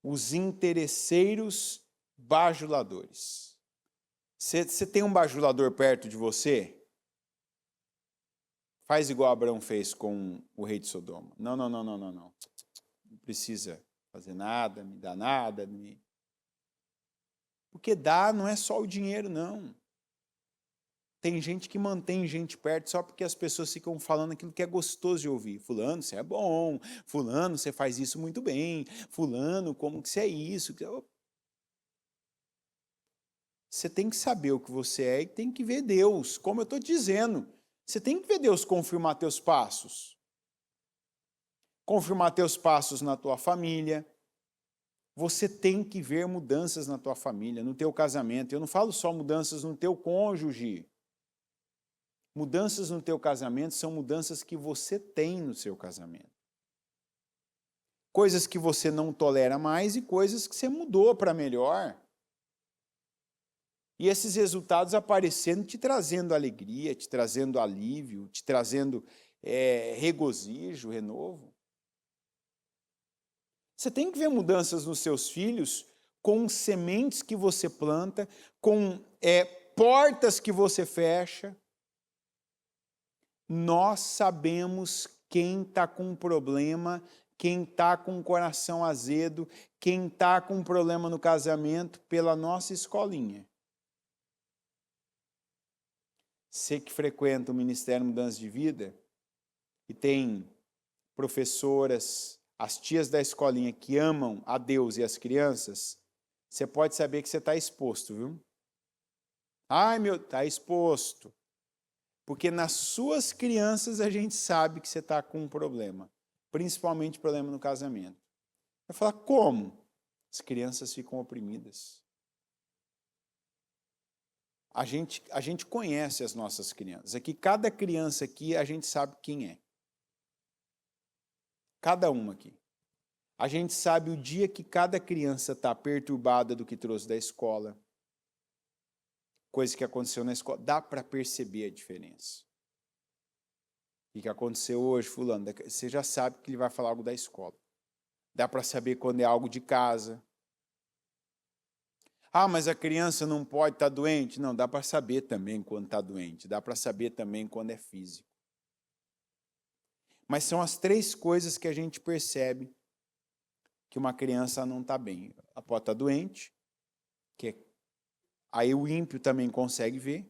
Os interesseiros bajuladores. Você tem um bajulador perto de você? Faz igual Abraão fez com o rei de Sodoma. Não. Não precisa fazer nada, me dá nada. Porque dar não é só o dinheiro, não. Tem gente que mantém gente perto só porque as pessoas ficam falando aquilo que é gostoso de ouvir. Fulano, você é bom. Fulano, você faz isso muito bem. Fulano, como que você é isso? Você tem que saber o que você é e tem que ver Deus, como eu estou dizendo. Você tem que ver Deus confirmar teus passos. Confirmar teus passos na tua família. Você tem que ver mudanças na tua família, no teu casamento. Eu não falo só mudanças no teu cônjuge. Mudanças no teu casamento são mudanças que você tem no seu casamento. Coisas que você não tolera mais e coisas que você mudou para melhor. E esses resultados aparecendo, te trazendo alegria, te trazendo alívio, te trazendo regozijo, renovo. Você tem que ver mudanças nos seus filhos com sementes que você planta, com portas que você fecha. Nós sabemos quem está com problema, quem está com o coração azedo, quem está com problema no casamento pela nossa escolinha. Você que frequenta o Ministério Mudança de Vida e tem professoras, as tias da escolinha que amam a Deus e as crianças, você pode saber que você está exposto, viu? Ai, está exposto. Porque nas suas crianças a gente sabe que você está com um problema. principalmente problema no casamento. Vai falar, como? As crianças ficam oprimidas. A gente conhece as nossas crianças. Aqui, cada criança aqui, a gente sabe quem é. Cada uma aqui. A gente sabe o dia que cada criança está perturbada do que trouxe da escola. Coisa que aconteceu na escola. Dá para perceber a diferença. O que aconteceu hoje, fulano? Você já sabe que ele vai falar algo da escola. Dá para saber quando é algo de casa. Ah, mas a criança não pode estar doente. Não, dá para saber também quando está doente. Dá para saber também quando é físico. Mas são as 3 coisas que a gente percebe que uma criança não está bem. Ela pode estar doente, aí o ímpio também consegue ver,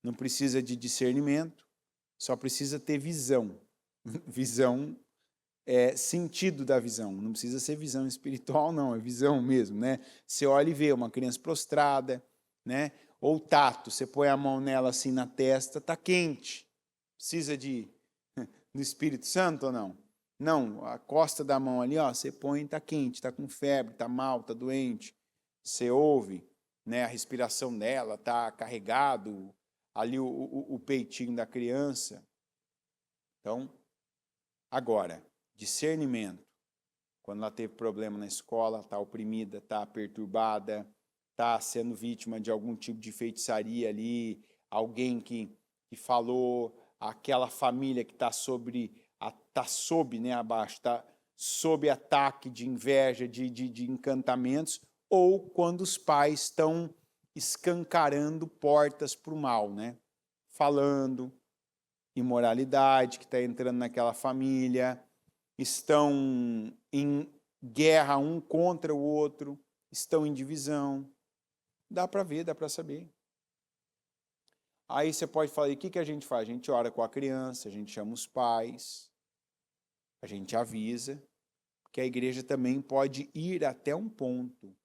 não precisa de discernimento, só precisa ter visão. Visão é sentido da visão, não precisa ser visão espiritual, não, é visão mesmo, né? Você olha e vê uma criança prostrada, né? Ou tato, você põe a mão nela assim na testa, está quente. Precisa do Espírito Santo ou não? Não, a costa da mão ali, ó, você põe, está quente, está com febre, está mal, está doente. Você ouve, né, a respiração dela, está carregado, ali o peitinho da criança. Então, agora, discernimento. Quando ela teve problema na escola, está oprimida, está perturbada, está sendo vítima de algum tipo de feitiçaria ali, alguém que falou, aquela família que está né, abaixo, está sob ataque de inveja, de encantamentos, ou quando os pais estão escancarando portas para o mal, né? Falando imoralidade que está entrando naquela família, estão em guerra um contra o outro, estão em divisão. Dá para ver, dá para saber. Aí você pode falar, e o que a gente faz? A gente ora com a criança, a gente chama os pais, a gente avisa, que a igreja também pode ir até um ponto,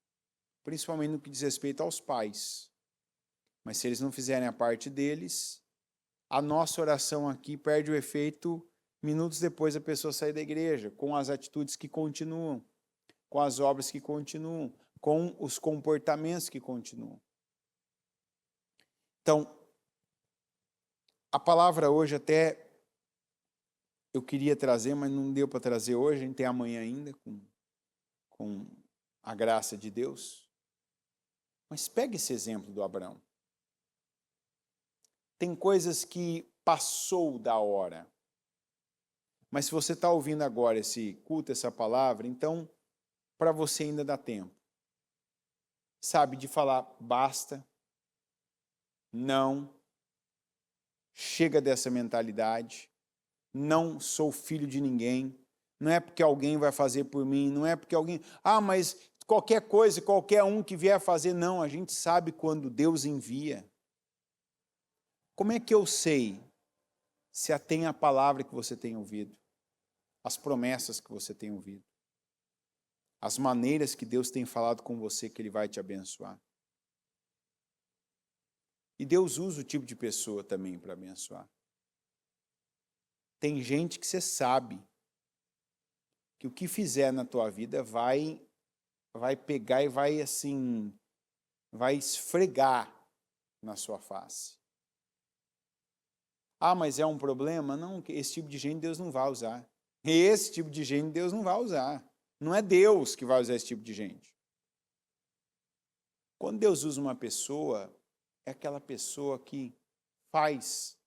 principalmente no que diz respeito aos pais. Mas se eles não fizerem a parte deles, a nossa oração aqui perde o efeito minutos depois da pessoa sair da igreja, com as atitudes que continuam, com as obras que continuam, com os comportamentos que continuam. Então, a palavra hoje até eu queria trazer, mas não deu para trazer hoje, a gente tem amanhã ainda, com a graça de Deus. Mas pegue esse exemplo do Abraão. Tem coisas que passou da hora. Mas se você está ouvindo agora esse culto, essa palavra, então, para você ainda dá tempo. Sabe, de falar, basta, não, chega dessa mentalidade, não sou filho de ninguém, não é porque alguém vai fazer por mim, não é porque alguém... Ah, mas qualquer coisa, qualquer um que vier fazer, não, a gente sabe quando Deus envia. Como é que eu sei se atém a palavra que você tem ouvido, as promessas que você tem ouvido, as maneiras que Deus tem falado com você que Ele vai te abençoar? E Deus usa o tipo de pessoa também para abençoar. Tem gente que você sabe que o que fizer na tua vida vai pegar e vai assim, vai esfregar na sua face. Ah, mas é um problema? Não, esse tipo de gente Deus não vai usar. Esse tipo de gente Deus não vai usar. Não é Deus que vai usar esse tipo de gente. Quando Deus usa uma pessoa, é aquela pessoa que faz.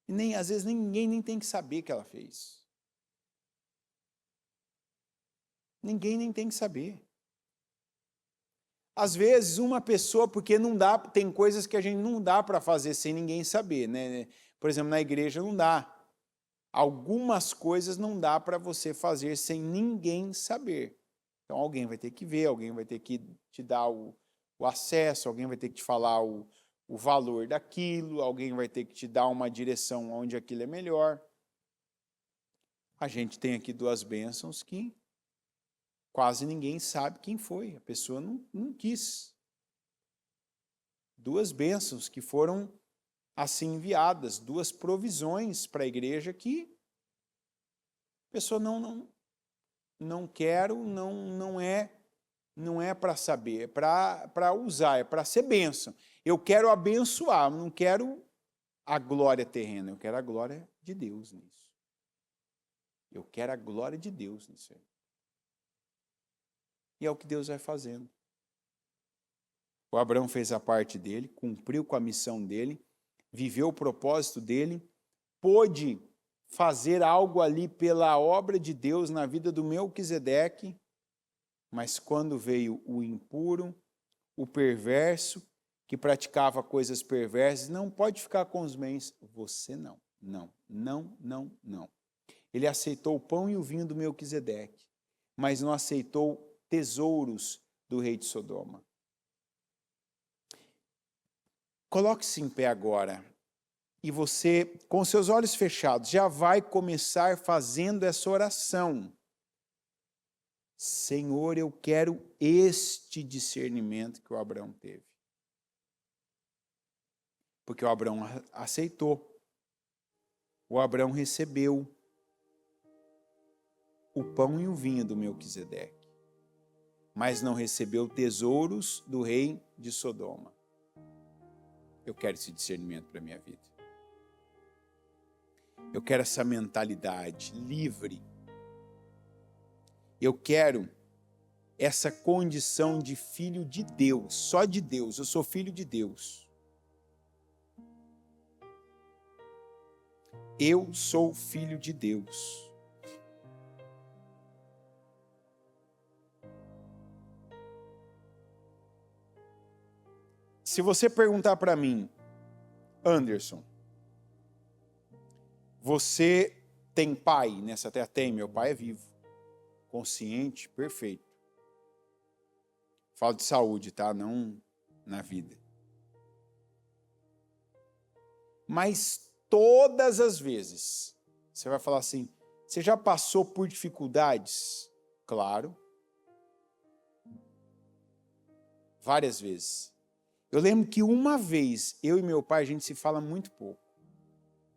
E às vezes ninguém nem tem que saber que ela fez. Ninguém nem tem que saber. Às vezes uma pessoa, porque não dá, tem coisas que a gente não dá para fazer sem ninguém saber, né? Por exemplo, na igreja não dá. Algumas coisas não dá para você fazer sem ninguém saber. Então alguém vai ter que ver, alguém vai ter que te dar o acesso, alguém vai ter que te falar o valor daquilo, alguém vai ter que te dar uma direção onde aquilo é melhor. A gente tem aqui 2 bênçãos que quase ninguém sabe quem foi, a pessoa não quis. 2 bênçãos que foram assim enviadas, 2 provisões para a igreja que a pessoa não quero, não é para saber, é para usar, é para ser bênção. Eu quero abençoar, não quero a glória terrena, eu quero a glória de Deus nisso. Eu quero a glória de Deus nisso aí. E é o que Deus vai fazendo. O Abraão fez a parte dele, cumpriu com a missão dele, viveu o propósito dele, pôde fazer algo ali pela obra de Deus na vida do Melquisedeque, mas quando veio o impuro, o perverso, que praticava coisas perversas, não pode ficar com os bens. Você não. Ele aceitou o pão e o vinho do Melquisedeque, mas não aceitou tesouros do rei de Sodoma. Coloque-se em pé agora e você, com seus olhos fechados, já vai começar fazendo essa oração. Senhor, eu quero este discernimento que o Abraão teve. Porque o Abraão aceitou. O Abraão recebeu o pão e o vinho do Melquisedeque, mas não recebeu tesouros do rei de Sodoma. Eu quero esse discernimento para a minha vida. Eu quero essa mentalidade livre. Eu quero essa condição de filho de Deus, só de Deus. Eu sou filho de Deus. Eu sou filho de Deus. Se você perguntar para mim, Anderson, você tem pai nessa terra? Tem, meu pai é vivo, consciente, perfeito. Falo de saúde, tá? Não na vida. Mas todas as vezes, você vai falar assim, você já passou por dificuldades? Claro. Várias vezes. Eu lembro que uma vez, eu e meu pai, a gente se fala muito pouco.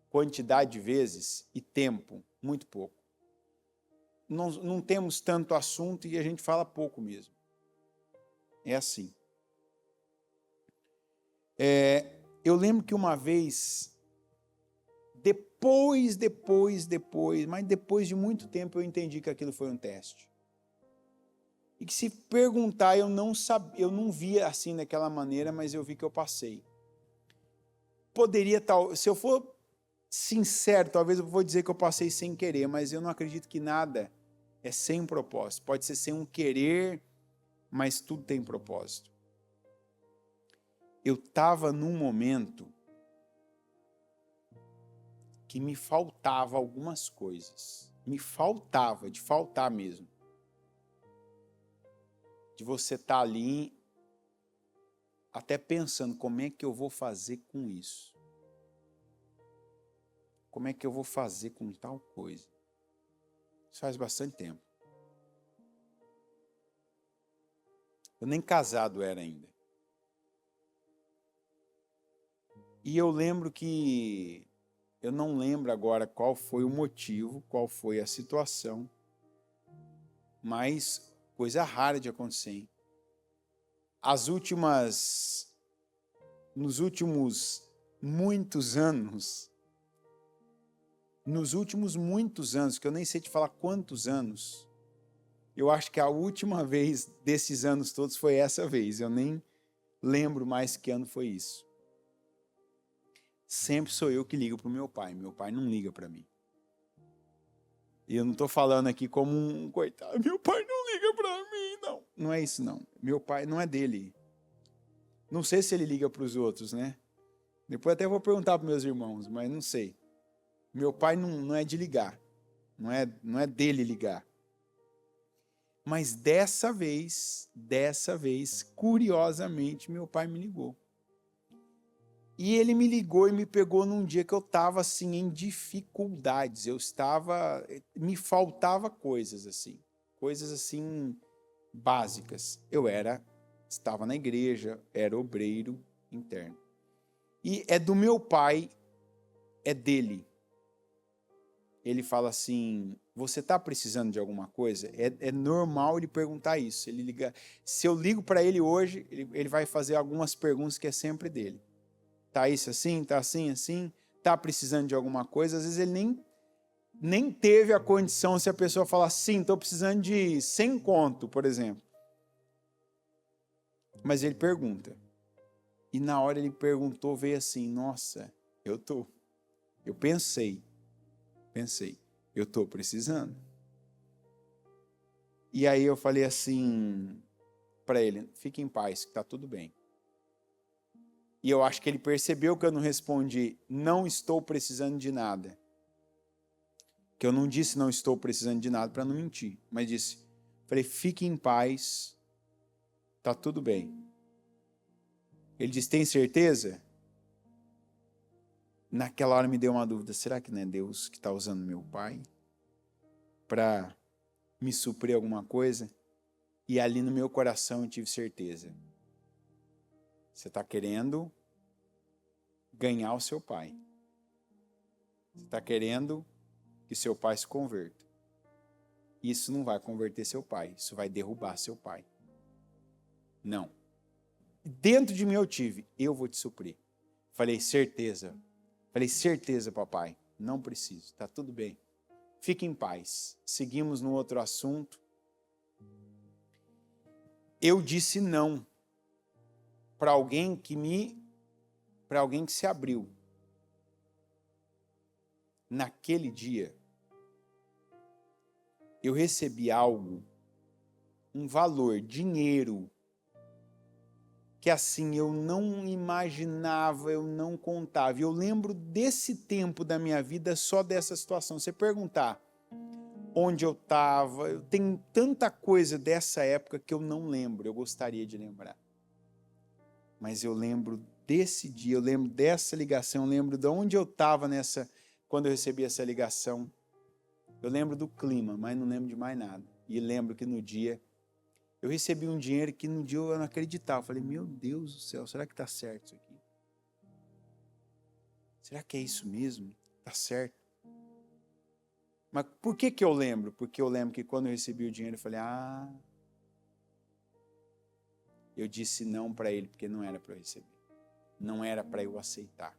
Quantidade de vezes e tempo, muito pouco. Não temos tanto assunto e a gente fala pouco mesmo. É assim. Eu lembro que uma vez, mas depois de muito tempo eu entendi que aquilo foi um teste. E que se perguntar, eu não via assim daquela maneira, mas eu vi que eu passei. Poderia, se eu for sincero, talvez eu vou dizer que eu passei sem querer, mas eu não acredito que nada é sem um propósito. Pode ser sem um querer, mas tudo tem propósito. Eu estava num momento que me faltava algumas coisas. Me faltava, de faltar mesmo. De você estar ali até pensando, como é que eu vou fazer com isso? Como é que eu vou fazer com tal coisa? Isso faz bastante tempo. Eu nem casado era ainda. E eu lembro que, eu não lembro agora qual foi o motivo, qual foi a situação, mas coisa rara de acontecer. Nos últimos muitos anos, que eu nem sei te falar quantos anos, eu acho que a última vez desses anos todos foi essa vez, eu nem lembro mais que ano foi isso. Sempre sou eu que ligo para o meu pai não liga para mim. E eu não estou falando aqui como um coitado, meu pai não liga para mim, não. Não é isso, não. Meu pai não é dele. Não sei se ele liga para os outros, né? Depois até vou perguntar para meus irmãos, mas não sei. Meu pai não é de ligar. Não é dele ligar. Mas dessa vez, curiosamente, meu pai me ligou. E ele me ligou e me pegou num dia que eu estava assim em dificuldades. Me faltava coisas assim básicas. Estava na igreja, era obreiro interno. E é do meu pai, é dele. Ele fala assim, você está precisando de alguma coisa? É normal ele perguntar isso. Ele liga, se eu ligo para ele hoje, ele vai fazer algumas perguntas que é sempre dele. Tá isso assim? Tá assim, assim? Tá precisando de alguma coisa? Às vezes ele nem teve a condição, se a pessoa falar, sim, estou precisando de 100 conto, por exemplo. Mas ele pergunta. E na hora ele perguntou, veio assim, nossa, eu pensei, eu estou precisando. E aí eu falei assim para ele, fique em paz, que está tudo bem. E eu acho que ele percebeu que eu não respondi, não estou precisando de nada. Que eu não disse não estou precisando de nada para não mentir, mas falei, fique em paz, está tudo bem. Ele disse, tem certeza? Naquela hora me deu uma dúvida, será que não é Deus que está usando meu pai para me suprir alguma coisa? E ali no meu coração eu tive certeza. Você está querendo ganhar o seu pai. Você está querendo que seu pai se converta. Isso não vai converter seu pai, isso vai derrubar seu pai. Não. Dentro de mim eu vou te suprir. Falei, certeza, papai, não preciso, está tudo bem. Fique em paz. Seguimos no outro assunto. Eu disse não para alguém que se abriu. Naquele dia, eu recebi algo, um valor, dinheiro, que assim eu não imaginava, eu não contava. Eu lembro desse tempo da minha vida só dessa situação. Você perguntar onde eu estava, eu tenho tanta coisa dessa época que eu não lembro, eu gostaria de lembrar. Mas eu lembro desse dia, eu lembro dessa ligação, eu lembro de onde eu estava quando eu recebi essa ligação. Eu lembro do clima, mas não lembro de mais nada. E lembro que no dia eu recebi um dinheiro que no dia eu não acreditava. Eu falei, meu Deus do céu, será que está certo isso aqui? Será que é isso mesmo? Está certo? Mas por que eu lembro? Porque eu lembro que quando eu recebi o dinheiro, eu falei, eu disse não para ele, porque não era para eu receber. Não era para eu aceitar.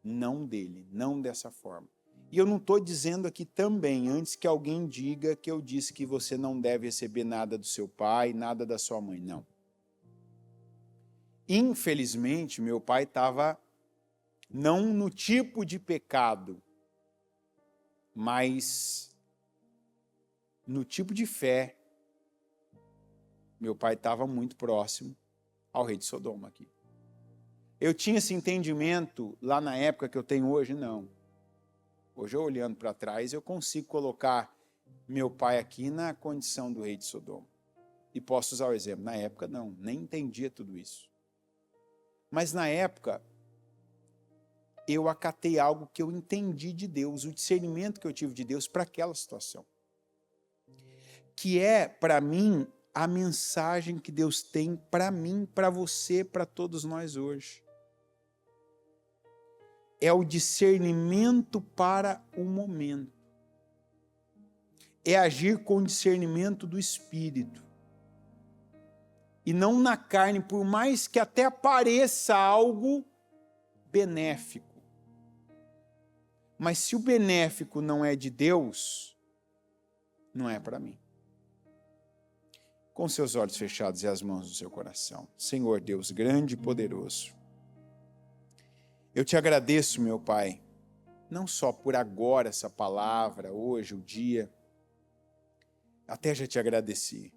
Não dele, não dessa forma. E eu não estou dizendo aqui também, antes que alguém diga que eu disse que você não deve receber nada do seu pai, nada da sua mãe, não. Infelizmente, meu pai estava não no tipo de pecado, mas no tipo de fé. Meu pai estava muito próximo ao rei de Sodoma aqui. Eu tinha esse entendimento lá na época que eu tenho hoje, não. Hoje, eu olhando para trás, eu consigo colocar meu pai aqui na condição do rei de Sodoma. E posso usar o exemplo. Na época, não, nem entendia tudo isso. Mas na época, eu acatei algo que eu entendi de Deus, o discernimento que eu tive de Deus para aquela situação. Que é, para mim, a mensagem que Deus tem para mim, para você, para todos nós hoje. É o discernimento para o momento. É agir com discernimento do Espírito. E não na carne, por mais que até pareça algo benéfico. Mas se o benéfico não é de Deus, não é para mim. Com seus olhos fechados e as mãos no seu coração. Senhor Deus grande e poderoso, eu te agradeço, meu Pai, não só por agora essa palavra, hoje, o dia, até já te agradeci,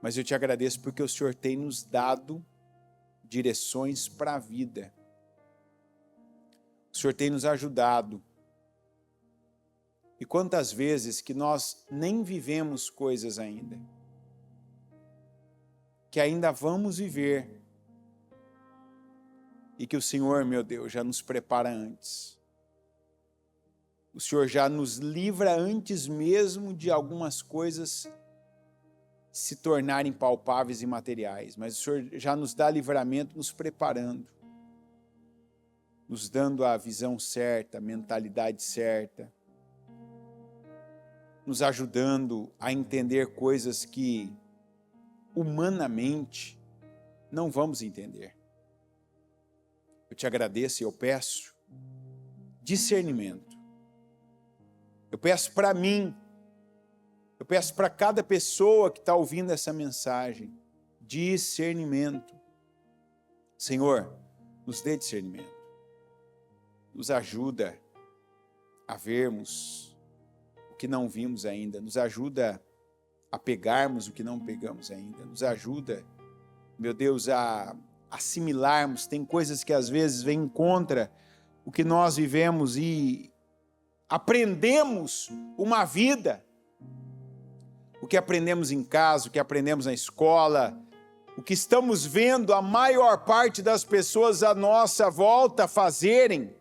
mas eu te agradeço porque o Senhor tem nos dado direções para a vida. O Senhor tem nos ajudado. E quantas vezes que nós nem vivemos coisas ainda, que ainda vamos viver, e que o Senhor, meu Deus, já nos prepara antes. O Senhor já nos livra antes mesmo de algumas coisas se tornarem palpáveis e materiais, mas o Senhor já nos dá livramento nos preparando, nos dando a visão certa, a mentalidade certa, nos ajudando a entender coisas que humanamente não vamos entender. Eu te agradeço e eu peço discernimento. Eu peço para mim, eu peço para cada pessoa que está ouvindo essa mensagem, discernimento. Senhor, nos dê discernimento. Nos ajuda a vermos o que não vimos ainda. Nos ajuda a pegarmos o que não pegamos ainda. Nos ajuda, meu Deus, a assimilarmos. Tem coisas que às vezes vêm contra o que nós vivemos e aprendemos uma vida. O que aprendemos em casa, o que aprendemos na escola, o que estamos vendo a maior parte das pessoas à nossa volta fazerem.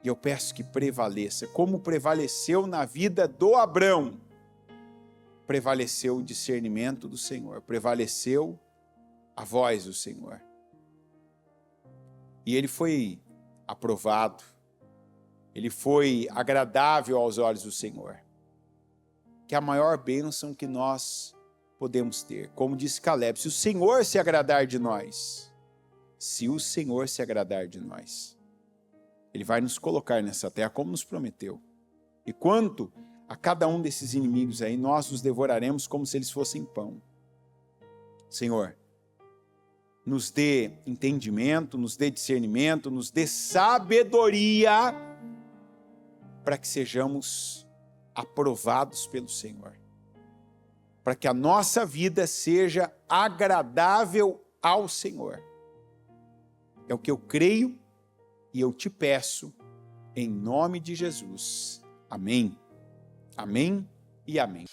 E eu peço que prevaleça, como prevaleceu na vida do Abrão, prevaleceu o discernimento do Senhor, prevaleceu a voz do Senhor. E ele foi aprovado, ele foi agradável aos olhos do Senhor. Que é a maior bênção que nós podemos ter. Como disse Caleb, se o Senhor se agradar de nós, se o Senhor se agradar de nós, Ele vai nos colocar nessa terra como nos prometeu. E quanto a cada um desses inimigos aí, nós os devoraremos como se eles fossem pão. Senhor, nos dê entendimento, nos dê discernimento, nos dê sabedoria para que sejamos aprovados pelo Senhor. Para que a nossa vida seja agradável ao Senhor. É o que eu creio e eu te peço em nome de Jesus. Amém. Amém e amém.